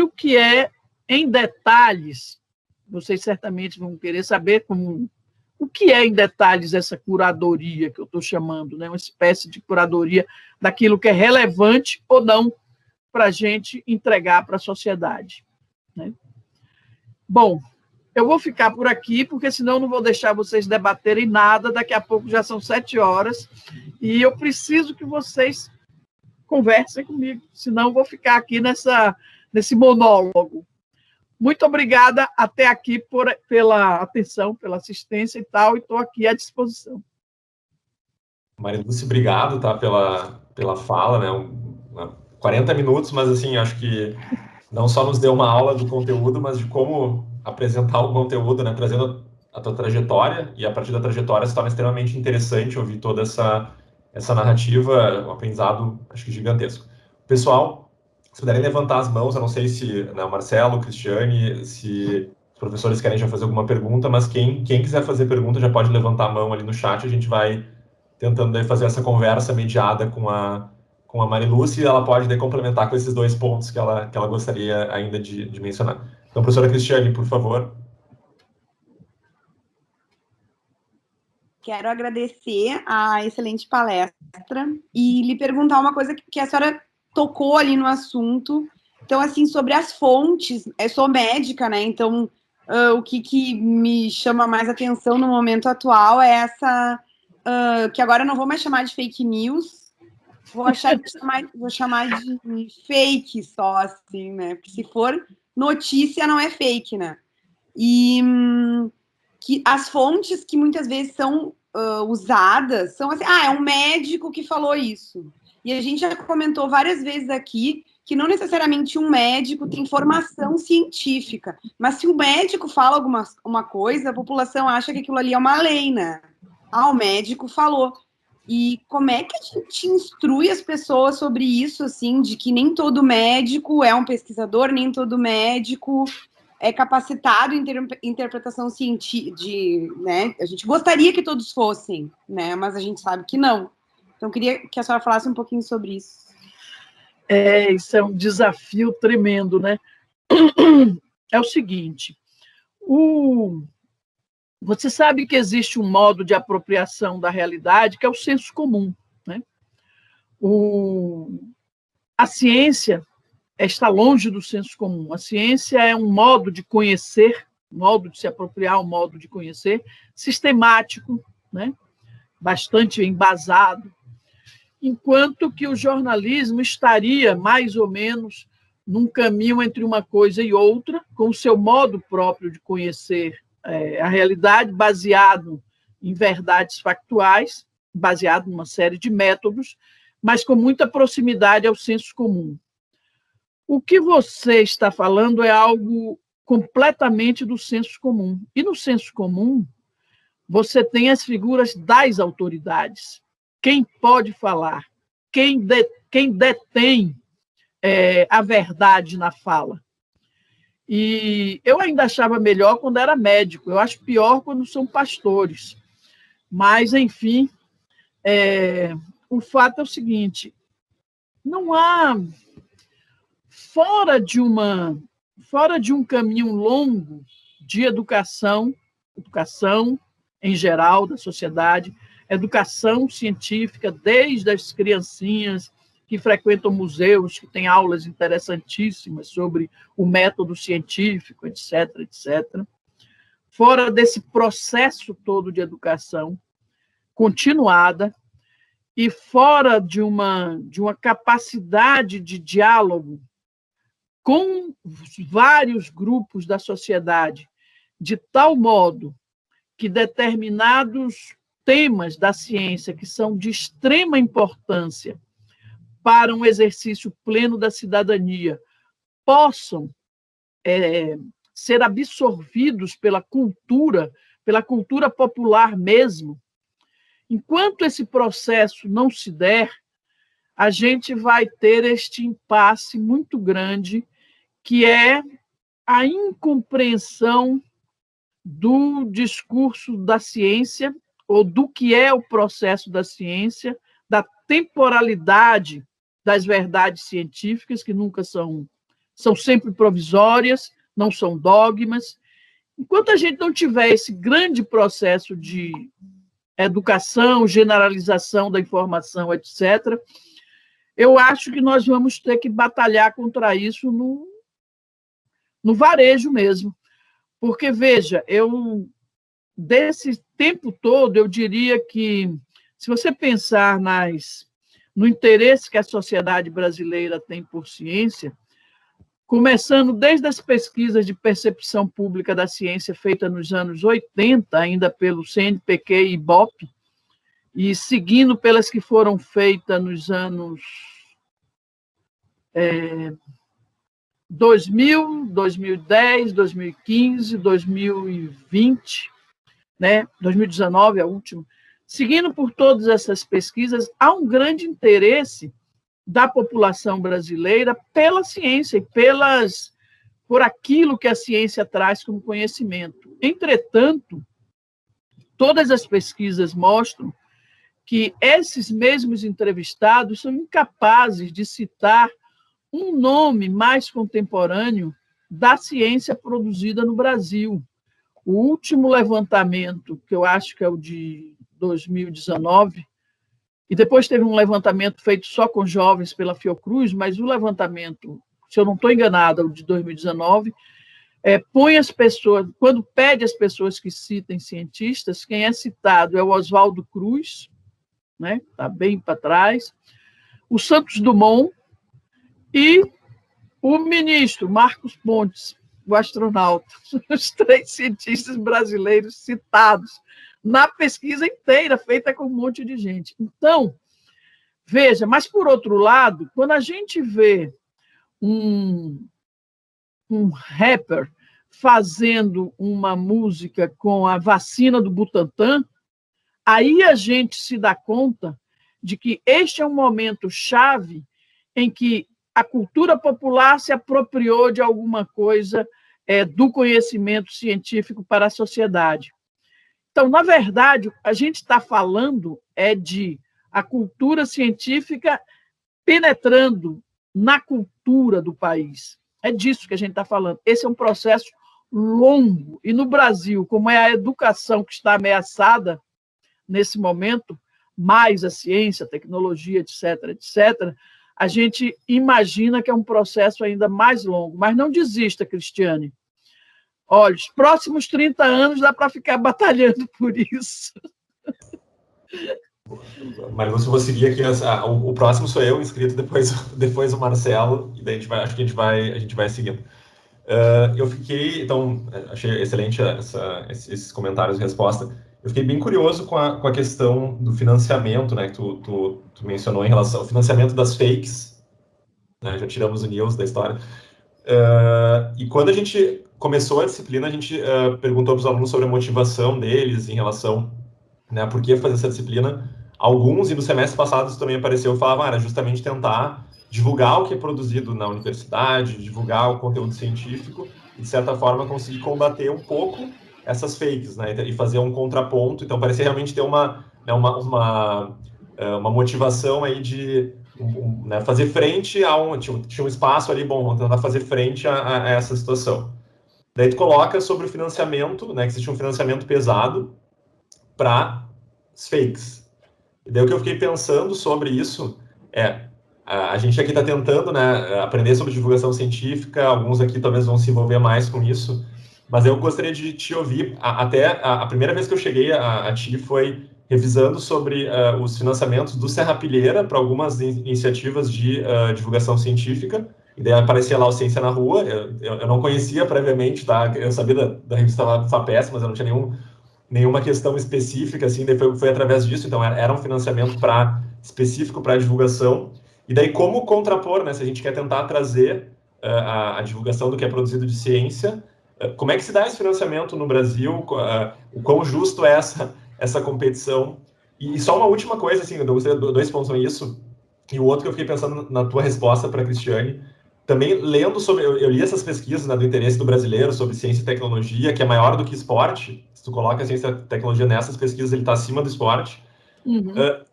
o que é, em detalhes, vocês certamente vão querer saber o que é, em detalhes, essa curadoria que eu estou chamando, né? Uma espécie de curadoria daquilo que é relevante ou não para a gente entregar para a sociedade, né? Bom, eu vou ficar por aqui, porque senão eu não vou deixar vocês debaterem nada, daqui a pouco já são 7 horas, e eu preciso que vocês conversem comigo, senão eu vou ficar aqui nesse monólogo. Muito obrigada até aqui pela atenção, pela assistência e tal, e estou aqui à disposição. Marilúcia, obrigado, tá, pela fala, né? 40 minutos, mas assim, acho que não só nos deu uma aula do conteúdo, mas de como apresentar o conteúdo, né? Trazendo a tua trajetória, e a partir da trajetória se torna extremamente interessante ouvir toda essa narrativa, um aprendizado, acho que gigantesco. Pessoal, se puderem levantar as mãos, eu não sei se, né, o Marcelo, o Cristiane, se os professores querem já fazer alguma pergunta, mas quem quiser fazer pergunta já pode levantar a mão ali no chat, a gente vai tentando daí fazer essa conversa mediada com a Marilúcia, e ela pode daí complementar com esses 2 pontos que ela gostaria ainda de mencionar. Então, professora Cristiane, por favor. Quero agradecer a excelente palestra e lhe perguntar uma coisa que a senhora tocou ali no assunto. Então, assim, sobre as fontes, eu sou médica, né? Então, o que me chama mais atenção no momento atual é essa, que agora eu não vou mais chamar de fake news, vou chamar de fake só, assim, né? Porque se for notícia, não é fake, né? E que as fontes que muitas vezes são usadas são assim, é um médico que falou isso. E a gente já comentou várias vezes aqui que não necessariamente um médico tem formação científica, mas se o médico fala uma coisa, a população acha que aquilo ali é uma lei, né? O médico falou. E como é que a gente instrui as pessoas sobre isso, assim, de que nem todo médico é um pesquisador, nem todo médico é capacitado em interpretação científica, né? A gente gostaria que todos fossem, né? Mas a gente sabe que não. Então, queria que a senhora falasse um pouquinho sobre isso. Isso é um desafio tremendo, né? É o seguinte, você sabe que existe um modo de apropriação da realidade que é o senso comum, né? A ciência está longe do senso comum. A ciência é um modo de conhecer, um modo de se apropriar, um modo de conhecer sistemático, né? Bastante embasado, enquanto que o jornalismo estaria mais ou menos num caminho entre uma coisa e outra, com o seu modo próprio de conhecer a realidade, baseado em verdades factuais, baseado numa série de métodos, mas com muita proximidade ao senso comum. O que você está falando é algo completamente do senso comum. E no senso comum, você tem as figuras das autoridades. Quem pode falar? Quem detém a verdade na fala? E eu ainda achava melhor quando era médico, eu acho pior quando são pastores. Mas, enfim, o fato é o seguinte, não há, fora de um caminho longo de educação em geral da sociedade, educação científica, desde as criancinhas que frequentam museus, que têm aulas interessantíssimas sobre o método científico, etc., etc. Fora desse processo todo de educação continuada e fora de uma capacidade de diálogo com vários grupos da sociedade, de tal modo que determinados temas da ciência que são de extrema importância para um exercício pleno da cidadania possam ser absorvidos pela cultura popular mesmo. Enquanto esse processo não se der, a gente vai ter este impasse muito grande, que é a incompreensão do discurso da ciência, ou do que é o processo da ciência, da temporalidade das verdades científicas, que nunca são sempre provisórias, não são dogmas. Enquanto a gente não tiver esse grande processo de educação, generalização da informação, etc., eu acho que nós vamos ter que batalhar contra isso no varejo mesmo. Porque, veja, desse tempo todo, eu diria que, se você pensar no interesse que a sociedade brasileira tem por ciência, começando desde as pesquisas de percepção pública da ciência feitas nos anos 80, ainda pelo CNPq e IBOP, e seguindo pelas que foram feitas nos anos 2000, 2010, 2015, 2020, né? 2019 é a última. Seguindo por todas essas pesquisas, há um grande interesse da população brasileira pela ciência e por aquilo que a ciência traz como conhecimento. Entretanto, todas as pesquisas mostram que esses mesmos entrevistados são incapazes de citar um nome mais contemporâneo da ciência produzida no Brasil. O último levantamento, que eu acho que é o de 2019, e depois teve um levantamento feito só com jovens pela Fiocruz, mas o levantamento, se eu não estou enganada, o de 2019, põe as pessoas, quando pede às pessoas que citem cientistas, quem é citado é o Oswaldo Cruz, né? Está bem para trás, o Santos Dumont e o ministro Marcos Pontes, o astronauta, os 3 cientistas brasileiros citados na pesquisa inteira, feita com um monte de gente. Então, veja, mas por outro lado, quando a gente vê um rapper fazendo uma música com a vacina do Butantan, aí a gente se dá conta de que este é um momento chave em que a cultura popular se apropriou de alguma coisa do conhecimento científico para a sociedade. Então, na verdade, a gente está falando de a cultura científica penetrando na cultura do país. É disso que a gente está falando. Esse é um processo longo. E no Brasil, como é a educação que está ameaçada nesse momento, mais a ciência, a tecnologia, etc., etc., a gente imagina que é um processo ainda mais longo. Mas não desista, Cristiane. Olha, os próximos 30 anos dá para ficar batalhando por isso. Mas você vou seguir aqui, o próximo sou eu, inscrito, depois o Marcelo, e daí acho que a gente vai seguindo. Eu fiquei, então, achei excelente esses comentários e resposta. Eu fiquei bem curioso com a questão do financiamento, né, que tu mencionou em relação ao financiamento das fakes, né, já tiramos o news da história. E quando a gente começou a disciplina, a gente perguntou para os alunos sobre a motivação deles em relação, né, por que fazer essa disciplina. Alguns, e no semestre passado isso também apareceu, falavam, era justamente tentar divulgar o que é produzido na universidade, divulgar o conteúdo científico, e de certa forma conseguir combater um pouco essas fakes, né, e fazer um contraponto. Então parecia realmente ter uma motivação aí de né, fazer frente a tinha um espaço ali, bom, vamos tentar fazer frente a essa situação. Daí tu coloca sobre o financiamento, né, que existe um financiamento pesado para as fakes. E daí o que eu fiquei pensando sobre isso a gente aqui está tentando, né, aprender sobre divulgação científica, alguns aqui talvez vão se envolver mais com isso, mas eu gostaria de te ouvir. Até a primeira vez que eu cheguei a ti foi revisando sobre os financiamentos do Serrapilheira para algumas iniciativas de divulgação científica, e daí aparecia lá o Ciência na Rua. Eu não conhecia previamente, tá? Eu sabia da revista FAPESP, mas eu não tinha nenhuma questão específica, assim, daí foi através disso. Então era um financiamento específico para divulgação. E daí como contrapor, né, se a gente quer tentar trazer a divulgação do que é produzido de ciência, como é que se dá esse financiamento no Brasil, o quão justo é essa competição? E só uma última coisa, assim, eu gostaria de 2 pontos sobre isso, e o outro que eu fiquei pensando na tua resposta para a Cristiane, também lendo sobre, eu li essas pesquisas, né, do interesse do brasileiro sobre ciência e tecnologia, que é maior do que esporte. Se tu coloca a ciência e tecnologia nessas pesquisas, ele está acima do esporte.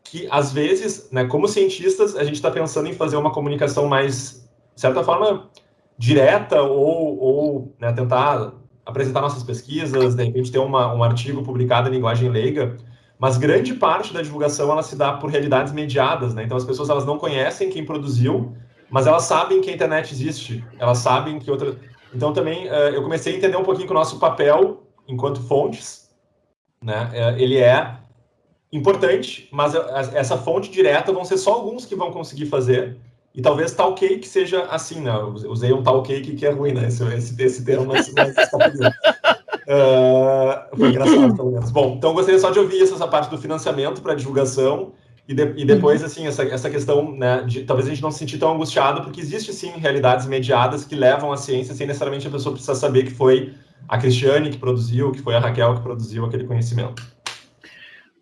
Que às vezes, né, como cientistas, a gente está pensando em fazer uma comunicação mais, de certa forma, direta, ou né, tentar apresentar nossas pesquisas, de repente ter um artigo publicado em linguagem leiga, mas grande parte da divulgação ela se dá por realidades mediadas, né? Então as pessoas elas não conhecem quem produziu, mas elas sabem que a internet existe, elas sabem que outra. Então também eu comecei a entender um pouquinho que o nosso papel enquanto fontes, né, ele é importante, mas essa fonte direta vão ser só alguns que vão conseguir fazer, e talvez tal cake seja assim, né? Eu usei um tal cake que é ruim, né? Esse termo, mas foi engraçado, pelo menos. Bom, então eu gostaria só de ouvir essa parte do financiamento para divulgação, e depois, assim, essa questão, né, de talvez a gente não se sentir tão angustiado, porque existe, sim, realidades mediadas que levam à ciência sem necessariamente a pessoa precisar saber que foi a Cristiane que produziu, que foi a Raquel que produziu aquele conhecimento.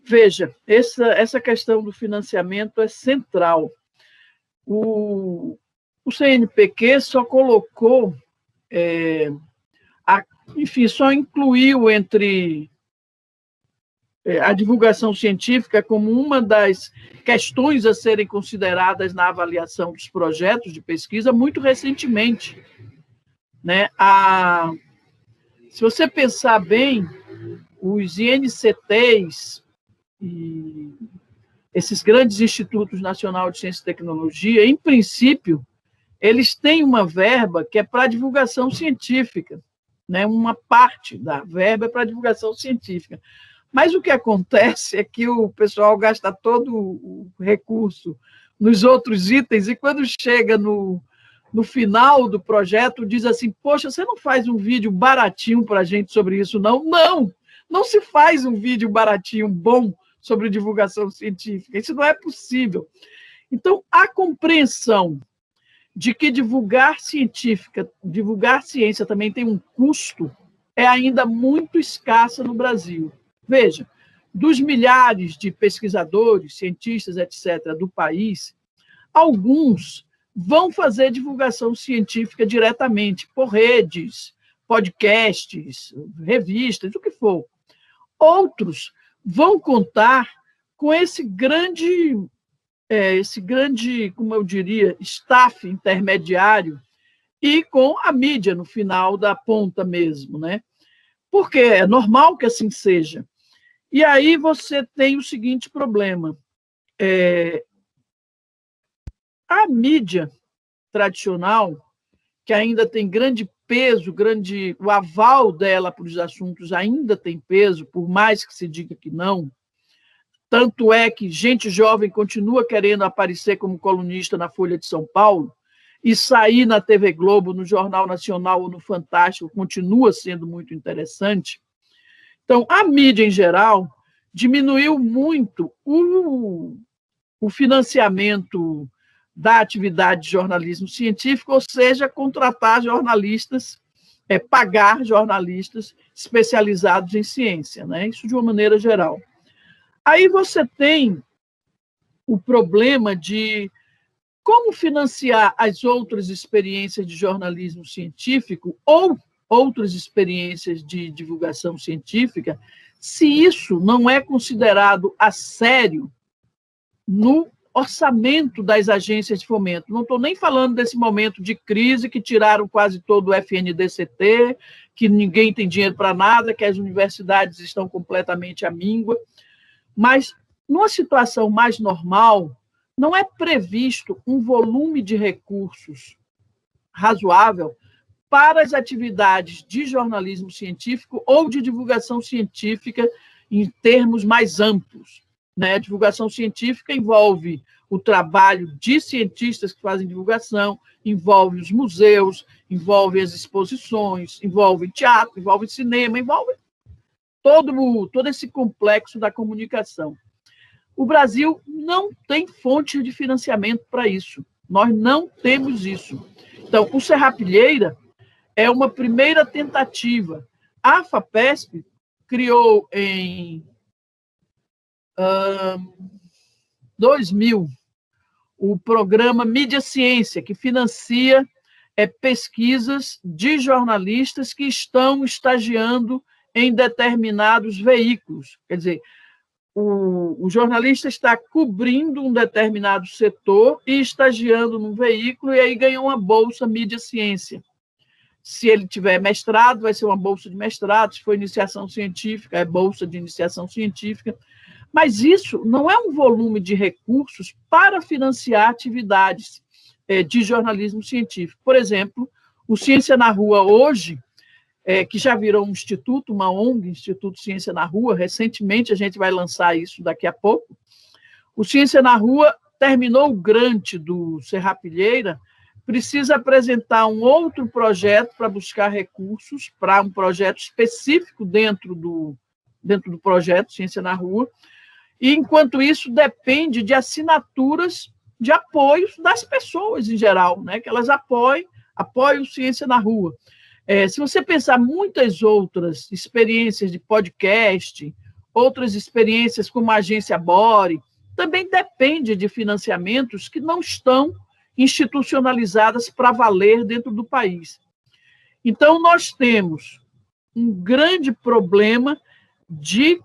Veja, essa questão do financiamento é central. O CNPq só colocou, enfim, só incluiu entre a divulgação científica como uma das questões a serem consideradas na avaliação dos projetos de pesquisa muito recentemente, né? Se você pensar bem, os INCTs e esses grandes institutos nacionais de ciência e tecnologia, em princípio, eles têm uma verba que é para divulgação científica, né? Uma parte da verba é para divulgação científica. Mas o que acontece é que o pessoal gasta todo o recurso nos outros itens, e quando chega no final do projeto, diz assim, poxa, você não faz um vídeo baratinho para a gente sobre isso, não? Não! Não se faz um vídeo baratinho, bom, sobre divulgação científica. Isso não é possível. Então, a compreensão de que divulgar ciência também tem um custo, é ainda muito escassa no Brasil. Veja, dos milhares de pesquisadores, cientistas, etc., do país, alguns vão fazer divulgação científica diretamente, por redes, podcasts, revistas, o que for. Outros vão contar com esse grande, como eu diria, staff intermediário e com a mídia no final da ponta mesmo, né? Porque é normal que assim seja. E aí você tem o seguinte problema. A mídia tradicional, que ainda tem grande peso, o aval dela para os assuntos ainda tem peso, por mais que se diga que não. Tanto é que gente jovem continua querendo aparecer como colunista na Folha de São Paulo e sair na TV Globo, no Jornal Nacional ou no Fantástico continua sendo muito interessante. Então, a mídia, em geral, diminuiu muito o financiamento da atividade de jornalismo científico, ou seja, contratar jornalistas, pagar jornalistas especializados em ciência, né? Isso de uma maneira geral. Aí você tem o problema de como financiar as outras experiências de jornalismo científico ou outras experiências de divulgação científica, se isso não é considerado a sério no orçamento das agências de fomento. Não estou nem falando desse momento de crise que tiraram quase todo o FNDCT, que ninguém tem dinheiro para nada, que as universidades estão completamente à míngua, mas numa situação mais normal, não é previsto um volume de recursos razoável para as atividades de jornalismo científico ou de divulgação científica em termos mais amplos. Né? A divulgação científica envolve o trabalho de cientistas que fazem divulgação, envolve os museus, envolve as exposições, envolve teatro, envolve cinema, envolve todo esse complexo da comunicação. O Brasil não tem fonte de financiamento para isso. Nós não temos isso. Então, o Serrapilheira é uma primeira tentativa. A FAPESP criou em 2000 o programa Mídia Ciência, que financia pesquisas de jornalistas que estão estagiando em determinados veículos. Quer dizer, o jornalista está cobrindo um determinado setor e estagiando num veículo e aí ganha uma bolsa Mídia Ciência. Se ele tiver mestrado, vai ser uma bolsa de mestrado, se for iniciação científica, é bolsa de iniciação científica. Mas isso não é um volume de recursos para financiar atividades de jornalismo científico. Por exemplo, o Ciência na Rua hoje, que já virou um instituto, uma ONG, Instituto Ciência na Rua, recentemente a gente vai lançar isso daqui a pouco. O Ciência na Rua terminou o grant do Serrapilheira, precisa apresentar um outro projeto para buscar recursos, para um projeto específico dentro do projeto Ciência na Rua, e, enquanto isso, depende de assinaturas de apoio das pessoas em geral, né? Que elas apoiem Ciência na Rua. Se você pensar muitas outras experiências de podcast, outras experiências como a Agência Bore, também depende de financiamentos que não estão institucionalizadas para valer dentro do país. Então, nós temos um grande problema de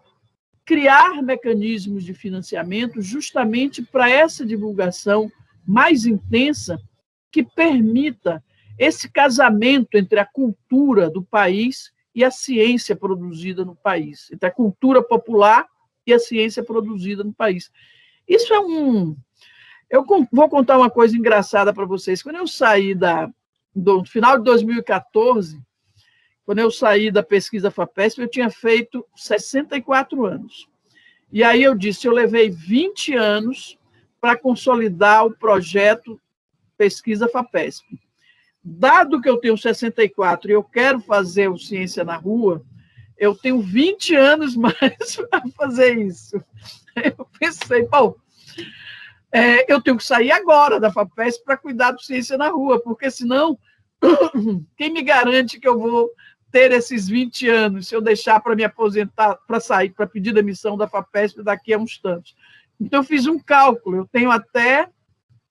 criar mecanismos de financiamento justamente para essa divulgação mais intensa que permita esse casamento entre a cultura do país e a ciência produzida no país, entre a cultura popular e a ciência produzida no país. Isso Eu vou contar uma coisa engraçada para vocês. Quando eu saí no final de 2014, quando eu saí da pesquisa FAPESP, eu tinha feito 64 anos. E aí eu disse, eu levei 20 anos para consolidar o projeto Pesquisa FAPESP. Dado que eu tenho 64 e eu quero fazer o Ciência na Rua, eu tenho 20 anos mais para fazer isso. Eu pensei, bom, eu tenho que sair agora da FAPESP para cuidar do Ciência na Rua, porque senão, quem me garante que eu vou ter esses 20 anos se eu deixar para me aposentar, para sair, para pedir demissão da FAPESP daqui a uns tantos? Então, eu fiz um cálculo, eu tenho até,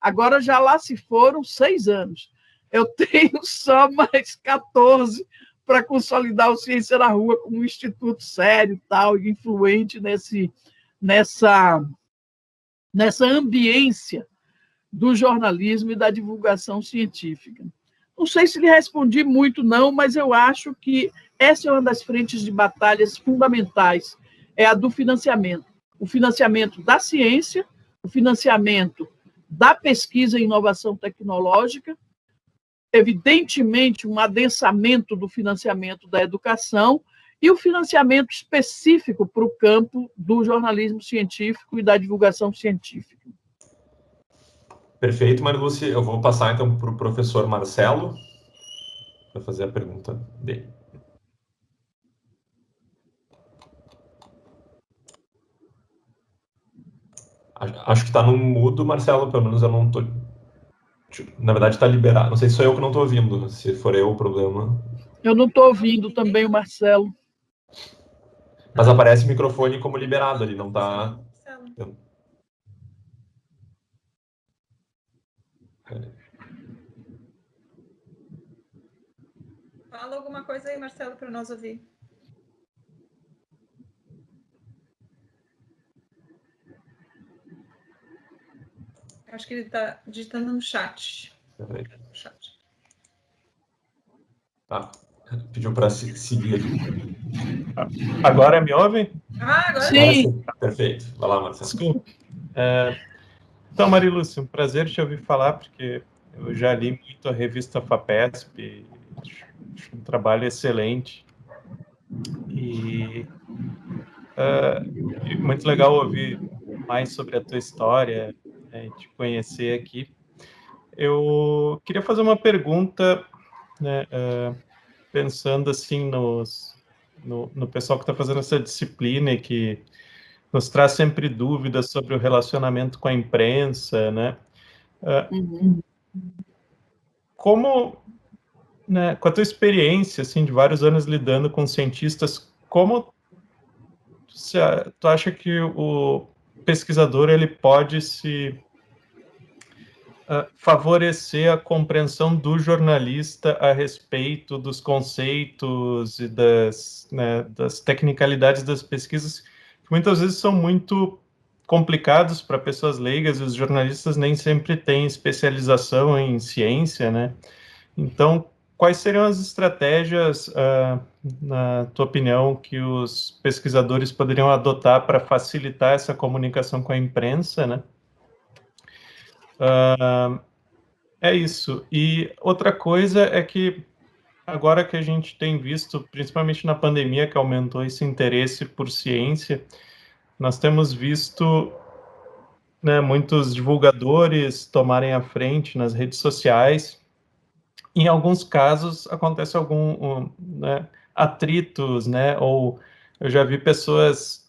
agora já lá se foram 6 anos, eu tenho só mais 14 para consolidar o Ciência na Rua como um instituto sério, tal, influente nessa ambiência do jornalismo e da divulgação científica. Não sei se lhe respondi muito, não, mas eu acho que essa é uma das frentes de batalhas fundamentais, é a do financiamento. O financiamento da ciência, o financiamento da pesquisa e inovação tecnológica, evidentemente, um adensamento do financiamento da educação e o financiamento específico para o campo do jornalismo científico e da divulgação científica. Perfeito, Marilúcia. Eu vou passar, então, para o professor Marcelo para fazer a pergunta dele. Acho que está no mudo, Marcelo, pelo menos eu não estou... Na verdade, está liberado. Não sei se sou eu que não estou ouvindo. Se for eu o problema... Eu não estou ouvindo também o Marcelo. Mas aparece o microfone como liberado ali, não está... Fala alguma coisa aí, Marcelo, para nós ouvir. Acho que ele está digitando no chat. Tá. Pediu para seguir ali. Agora me ouvem? Agora sim. Perfeito. Vai lá, Marcelo. Desculpa. Então, Marilúcia, um prazer te ouvir falar, porque eu já li muito a revista FAPESP, acho um trabalho excelente. E muito legal ouvir mais sobre a tua história, te conhecer aqui. Eu queria fazer uma pergunta, né, pensando assim no pessoal que está fazendo essa disciplina e que nos traz sempre dúvidas sobre o relacionamento com a imprensa, né? Como, né, com a tua experiência, assim, de vários anos lidando com cientistas, como tu acha que o pesquisador ele pode se favorecer a compreensão do jornalista a respeito dos conceitos e das tecnicalidades das pesquisas, que muitas vezes são muito complicados para pessoas leigas, e os jornalistas nem sempre têm especialização em ciência, né? Então, quais seriam as estratégias, na tua opinião, que os pesquisadores poderiam adotar para facilitar essa comunicação com a imprensa, né? É isso. E outra coisa é que agora que a gente tem visto, principalmente na pandemia, que aumentou esse interesse por ciência, nós temos visto, né, muitos divulgadores tomarem a frente nas redes sociais. Em alguns casos acontece né, atritos, né, ou eu já vi pessoas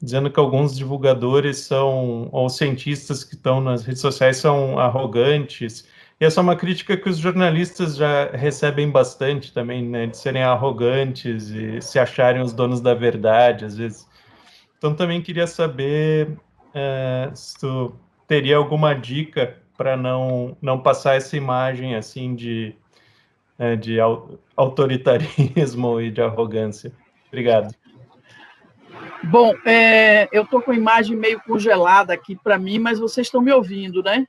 dizendo que alguns divulgadores ou cientistas que estão nas redes sociais são arrogantes. E essa é uma crítica que os jornalistas já recebem bastante também, né, de serem arrogantes e se acharem os donos da verdade, às vezes. Então, também queria saber se tu teria alguma dica para não passar essa imagem assim de autoritarismo e de arrogância. Obrigado. Bom, eu estou com a imagem meio congelada aqui para mim, mas vocês estão me ouvindo, né?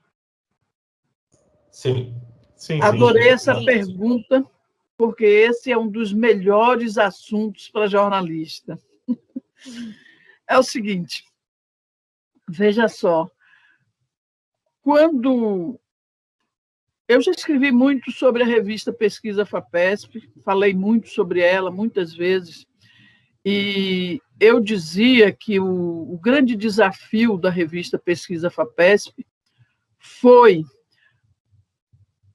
Sim. Sim. Adorei essa pergunta, porque esse é um dos melhores assuntos para jornalista. É o seguinte, veja só, quando eu já escrevi muito sobre a revista Pesquisa FAPESP, falei muito sobre ela muitas vezes, e eu dizia que o grande desafio da revista Pesquisa FAPESP foi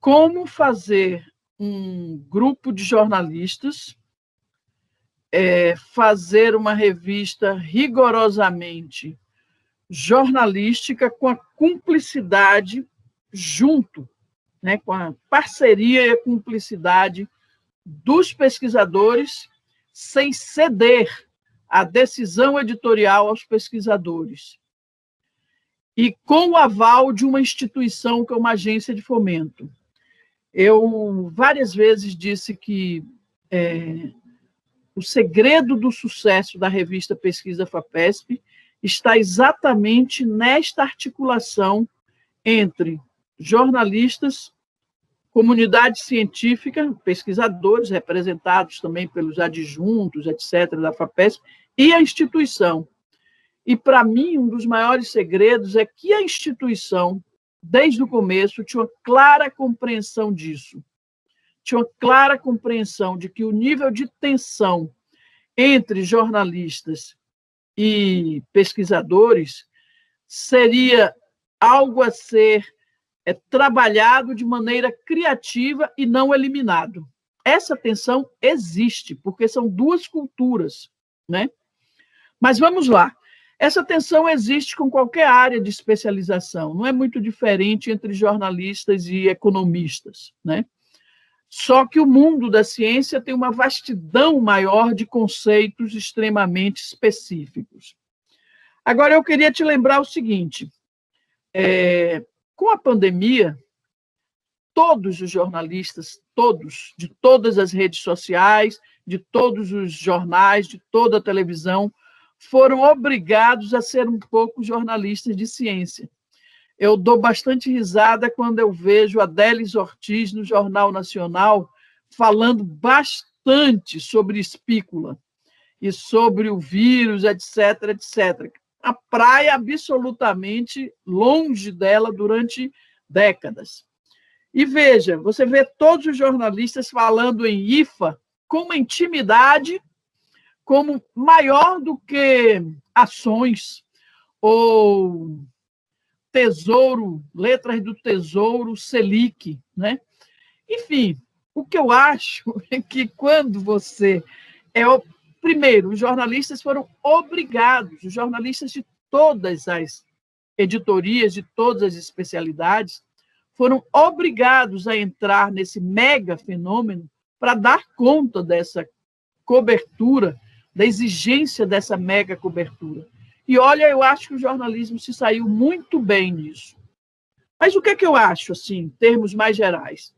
como fazer um grupo de jornalistas fazer uma revista rigorosamente jornalística com a cumplicidade junto, né, com a parceria e a cumplicidade dos pesquisadores, sem ceder a decisão editorial aos pesquisadores. E com o aval de uma instituição que é uma agência de fomento. Eu várias vezes disse que o segredo do sucesso da revista Pesquisa FAPESP está exatamente nesta articulação entre jornalistas, comunidade científica, pesquisadores, representados também pelos adjuntos, etc., da FAPESP, e a instituição. E, para mim, um dos maiores segredos é que a instituição, desde o começo, tinha uma clara compreensão disso. Tinha uma clara compreensão de que o nível de tensão entre jornalistas e pesquisadores seria algo a ser trabalhado de maneira criativa e não eliminado. Essa tensão existe, porque são duas culturas, né? Mas vamos lá. Essa tensão existe com qualquer área de especialização, não é muito diferente entre jornalistas e economistas, né? Só que o mundo da ciência tem uma vastidão maior de conceitos extremamente específicos. Agora, eu queria te lembrar o seguinte, com a pandemia, todos os jornalistas, todos, de todas as redes sociais, de todos os jornais, de toda a televisão, foram obrigados a ser um pouco jornalistas de ciência. Eu dou bastante risada quando eu vejo a Délis Ortiz no Jornal Nacional falando bastante sobre espícula e sobre o vírus, etc., etc. A praia absolutamente longe dela durante décadas. E veja, você vê todos os jornalistas falando em IFA com uma intimidade como maior do que ações ou Tesouro, letras do Tesouro, Selic, né? Enfim, o que eu acho é que quando você primeiro, os jornalistas foram obrigados, os jornalistas de todas as editorias, de todas as especialidades, foram obrigados a entrar nesse mega fenômeno para dar conta dessa cobertura, da exigência dessa mega cobertura. E olha, eu acho que o jornalismo se saiu muito bem nisso. Mas o que é que eu acho, assim, em termos mais gerais?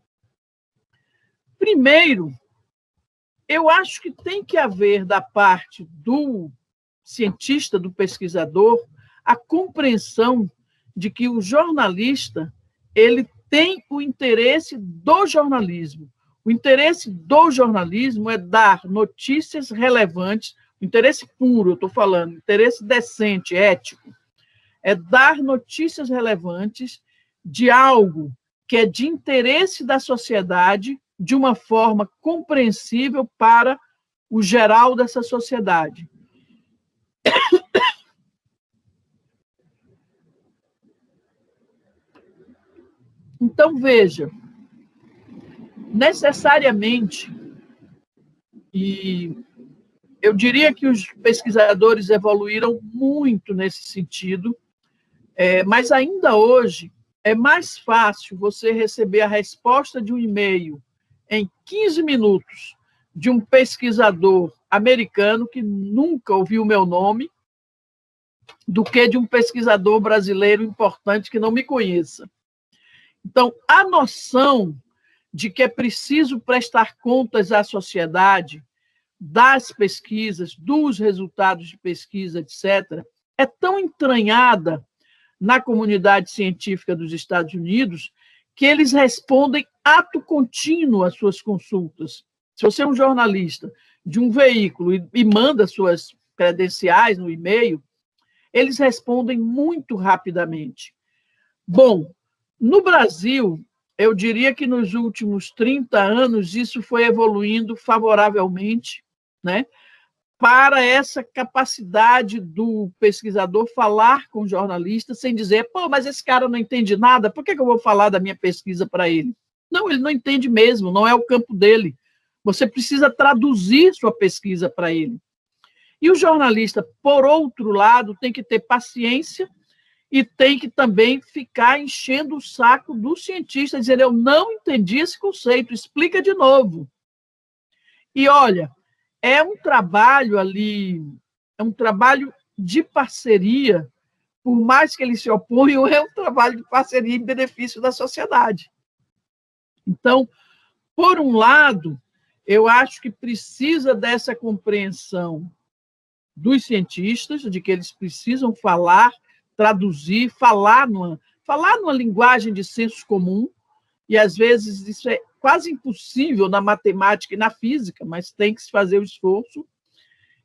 Primeiro, eu acho que tem que haver, da parte do cientista, do pesquisador, a compreensão de que o jornalista ele tem o interesse do jornalismo. O interesse do jornalismo é dar notícias relevantes, o interesse puro, eu estou falando, interesse decente, ético, é dar notícias relevantes de algo que é de interesse da sociedade de uma forma compreensível para o geral dessa sociedade. Então, veja, necessariamente, e eu diria que os pesquisadores evoluíram muito nesse sentido, mas ainda hoje é mais fácil você receber a resposta de um e-mail em 15 minutos de um pesquisador americano que nunca ouviu o meu nome, do que de um pesquisador brasileiro importante que não me conheça. Então, a noção de que é preciso prestar contas à sociedade das pesquisas, dos resultados de pesquisa, etc., é tão entranhada na comunidade científica dos Estados Unidos que eles respondem ato contínuo às suas consultas. Se você é um jornalista de um veículo e manda suas credenciais no e-mail, eles respondem muito rapidamente. Bom, no Brasil, eu diria que nos últimos 30 anos isso foi evoluindo favoravelmente, né, para essa capacidade do pesquisador falar com o jornalista sem dizer, pô, mas esse cara não entende nada, por que eu vou falar da minha pesquisa para ele? Não, ele não entende mesmo, não é o campo dele. Você precisa traduzir sua pesquisa para ele. E o jornalista, por outro lado, tem que ter paciência e tem que também ficar enchendo o saco do cientista, dizendo, eu não entendi esse conceito, explica de novo. E, olha, é um trabalho ali, é um trabalho de parceria, por mais que eles se oponham, é um trabalho de parceria em benefício da sociedade. Então, por um lado, eu acho que precisa dessa compreensão dos cientistas, de que eles precisam falar, traduzir, falar numa linguagem de senso comum, e às vezes isso é quase impossível na matemática e na física, mas tem que se fazer o esforço.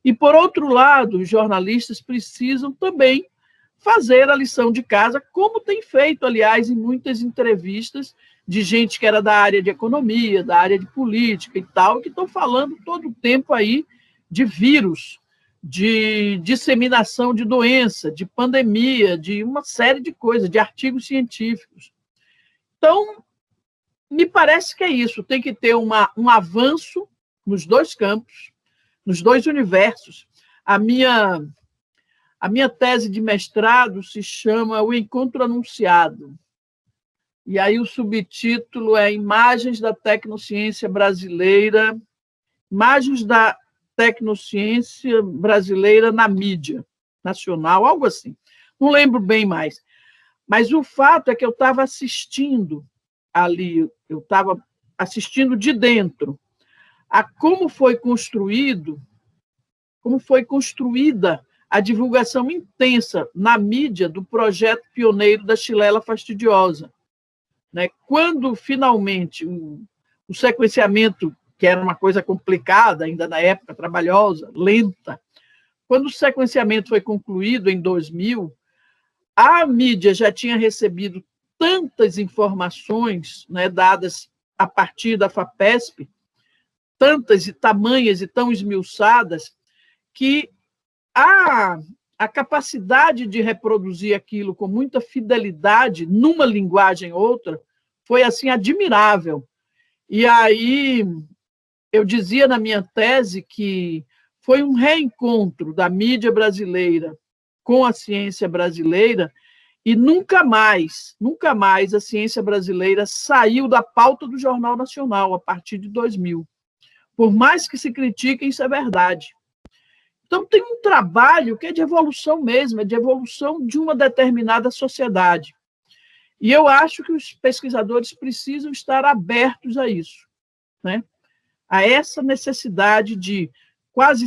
E, por outro lado, os jornalistas precisam também fazer a lição de casa, como tem feito, aliás, em muitas entrevistas de gente que era da área de economia, da área de política e tal, que estão falando todo o tempo aí de vírus, de disseminação de doença, de pandemia, de uma série de coisas, de artigos científicos. Então, me parece que é isso, tem que ter um avanço nos dois campos, nos dois universos. A minha tese de mestrado se chama O Encontro Anunciado. E aí o subtítulo é Imagens da Tecnociência Brasileira, Imagens da Tecnociência Brasileira na Mídia Nacional, algo assim. Não lembro bem mais. Mas o fato é que eu estava assistindo ali, eu estava assistindo de dentro a como foi construída a divulgação intensa na mídia do projeto pioneiro da Xylella fastidiosa. Né? Quando, finalmente, o sequenciamento, que era uma coisa complicada, ainda na época, trabalhosa, lenta, quando o sequenciamento foi concluído em 2000, a mídia já tinha recebido tantas informações, né, dadas a partir da FAPESP, tantas e tamanhas e tão esmiuçadas, que a capacidade de reproduzir aquilo com muita fidelidade, numa linguagem ou outra, foi assim admirável. E aí eu dizia na minha tese que foi um reencontro da mídia brasileira com a ciência brasileira, e nunca mais a ciência brasileira saiu da pauta do Jornal Nacional a partir de 2000. Por mais que se critiquem, isso é verdade. Então, tem um trabalho que é de evolução mesmo, é de evolução de uma determinada sociedade. E eu acho que os pesquisadores precisam estar abertos a isso, né? A essa necessidade de quase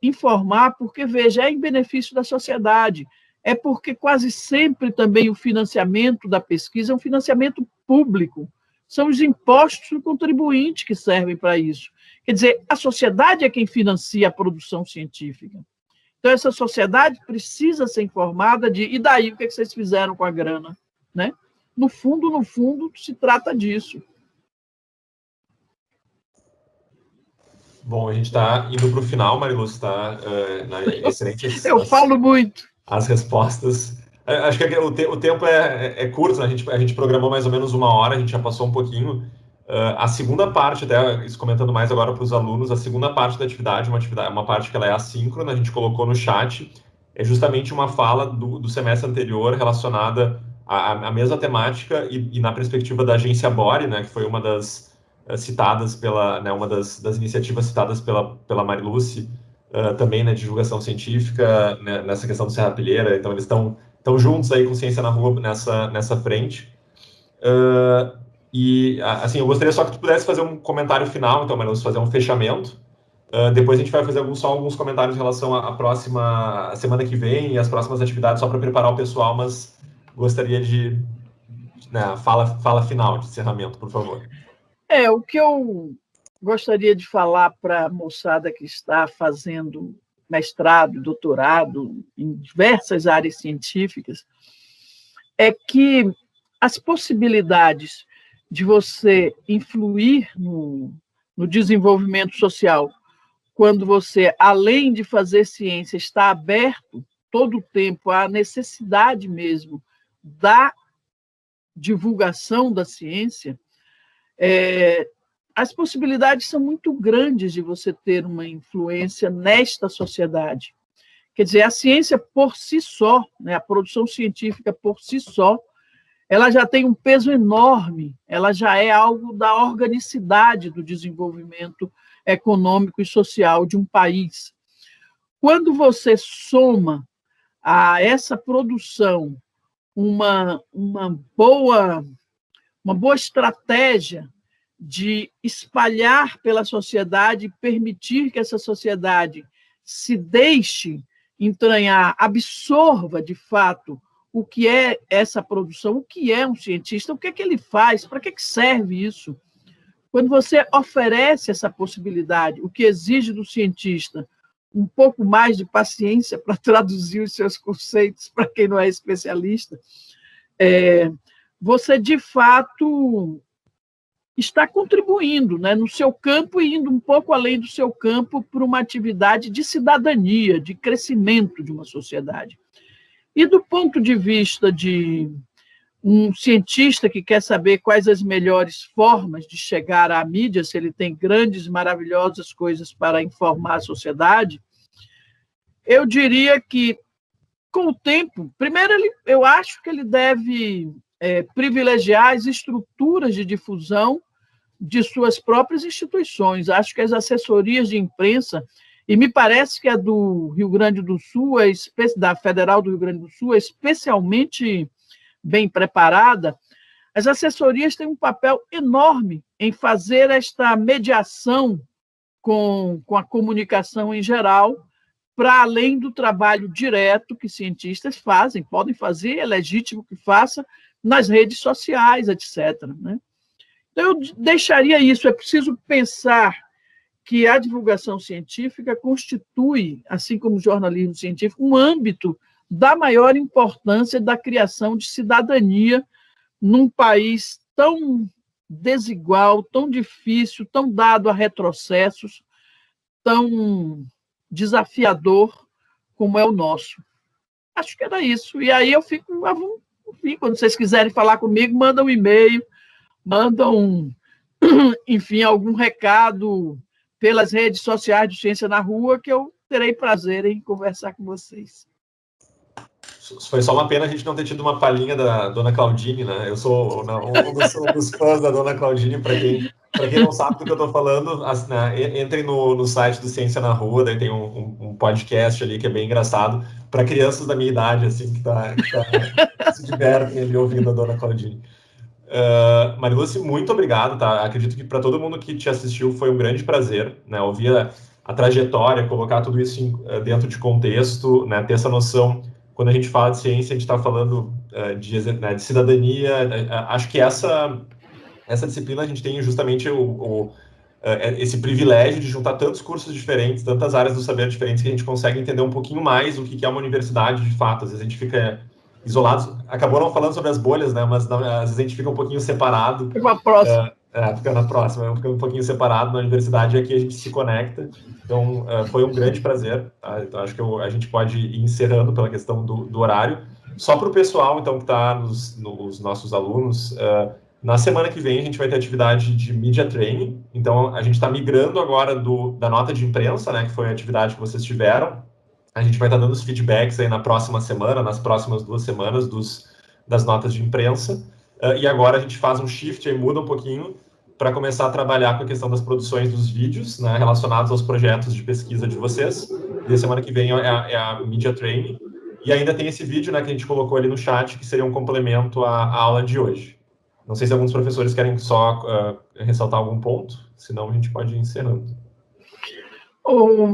informar, porque, veja, é em benefício da sociedade, é porque quase sempre também o financiamento da pesquisa é um financiamento público, são os impostos do contribuinte que servem para isso. Quer dizer, a sociedade é quem financia a produção científica. Então, essa sociedade precisa ser informada de, e daí, o que vocês fizeram com a grana? Né? No fundo, se trata disso. Bom, a gente está indo para o final, Mariluz, está excelente. Eu falo muito. As respostas. Acho que o tempo é curto, né? A gente programou mais ou menos 1 hora, a gente já passou um pouquinho. A segunda parte, até isso comentando mais agora para os alunos, a segunda parte da atividade, uma parte que ela é assíncrona, a gente colocou no chat, é justamente uma fala do semestre anterior relacionada à mesma temática e na perspectiva da agência Bore, né, que foi uma das citadas uma das iniciativas citadas pela Mariluce, também na divulgação científica, né, nessa questão do Serrapilheira. Então eles estão juntos aí com Ciência na Rua nessa frente. E, assim, eu gostaria só que tu pudesse fazer um comentário final, então, Mariluce, fazer um fechamento. Depois a gente vai fazer só alguns comentários em relação à próxima semana que vem e às próximas atividades, só para preparar o pessoal, mas gostaria de fala final, de encerramento, por favor. O que eu gostaria de falar para a moçada que está fazendo mestrado, doutorado em diversas áreas científicas é que as possibilidades de você influir no desenvolvimento social, quando você, além de fazer ciência, está aberto todo o tempo à necessidade mesmo da divulgação da ciência, as possibilidades são muito grandes de você ter uma influência nesta sociedade. Quer dizer, a ciência por si só, né, a produção científica por si só, ela já tem um peso enorme, ela já é algo da organicidade do desenvolvimento econômico e social de um país. Quando você soma a essa produção uma boa estratégia de espalhar pela sociedade, permitir que essa sociedade se deixe entranhar, absorva de fato o que é essa produção, o que é um cientista, o que é que ele faz, para que serve isso. Quando você oferece essa possibilidade, o que exige do cientista um pouco mais de paciência para traduzir os seus conceitos para quem não é especialista, você, de fato, está contribuindo, né, no seu campo e indo um pouco além do seu campo para uma atividade de cidadania, de crescimento de uma sociedade. E do ponto de vista de um cientista que quer saber quais as melhores formas de chegar à mídia, se ele tem grandes, maravilhosas coisas para informar a sociedade, eu diria que, com o tempo, primeiro, eu acho que ele deve privilegiar as estruturas de difusão de suas próprias instituições. Acho que as assessorias de imprensa, e me parece que a do Rio Grande do Sul, da Federal do Rio Grande do Sul, é especialmente bem preparada, as assessorias têm um papel enorme em fazer esta mediação com a comunicação em geral, para além do trabalho direto que cientistas fazem, podem fazer, é legítimo que faça, nas redes sociais, etc. Né? Então, eu deixaria isso. É preciso pensar que a divulgação científica constitui, assim como o jornalismo científico, um âmbito da maior importância da criação de cidadania num país tão desigual, tão difícil, tão dado a retrocessos, tão desafiador como é o nosso. Acho que era isso. E aí eu fico, enfim, quando vocês quiserem falar comigo, mandam um e-mail, mandam, enfim, algum recado pelas redes sociais de Ciência na Rua, que eu terei prazer em conversar com vocês. Foi só uma pena a gente não ter tido uma palhinha da Dona Claudine, né? Eu sou um dos fãs da Dona Claudine, para quem não sabe do que eu estou falando, entrem no site do Ciência na Rua, daí tem um podcast ali que é bem engraçado, para crianças da minha idade, assim, que se divertem ali ouvindo a Dona Claudine. Mariluce, muito obrigado, tá? Acredito que para todo mundo que te assistiu foi um grande prazer, né? Ouvir a trajetória, colocar tudo isso dentro de contexto, né? Ter essa noção. Quando a gente fala de ciência, a gente está falando de cidadania. Acho que essa disciplina a gente tem justamente esse privilégio de juntar tantos cursos diferentes, tantas áreas do saber diferentes, que a gente consegue entender um pouquinho mais o que é uma universidade de fato. Às vezes a gente fica isolado. Acabou não falando sobre as bolhas, né? Mas não, às vezes a gente fica um pouquinho separado. Fica na próxima. Fica na próxima. Fica um pouquinho separado na universidade, aqui a gente se conecta. Então, foi um grande prazer. Tá? Então, acho que a gente pode ir encerrando pela questão do horário. Só para o pessoal, então, que está nos nossos alunos, na semana que vem a gente vai ter atividade de Media Training. Então, a gente está migrando agora da nota de imprensa, né? Que foi a atividade que vocês tiveram. A gente vai estar dando os feedbacks aí na próxima semana, nas próximas 2 semanas das notas de imprensa. E agora a gente faz um shift, aí muda um pouquinho, para começar a trabalhar com a questão das produções dos vídeos, né, relacionados aos projetos de pesquisa de vocês. E a semana que vem é a Media Training. E ainda tem esse vídeo, né, que a gente colocou ali no chat, que seria um complemento à aula de hoje. Não sei se alguns professores querem só ressaltar algum ponto, senão a gente pode ir encerrando.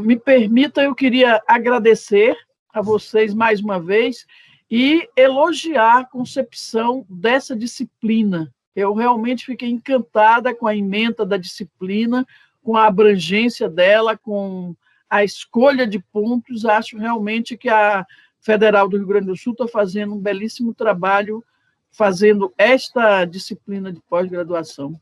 Me permita, eu queria agradecer a vocês mais uma vez e elogiar a concepção dessa disciplina. Eu realmente fiquei encantada com a ementa da disciplina, com a abrangência dela, com a escolha de pontos. Acho realmente que a Federal do Rio Grande do Sul está fazendo um belíssimo trabalho, fazendo esta disciplina de pós-graduação.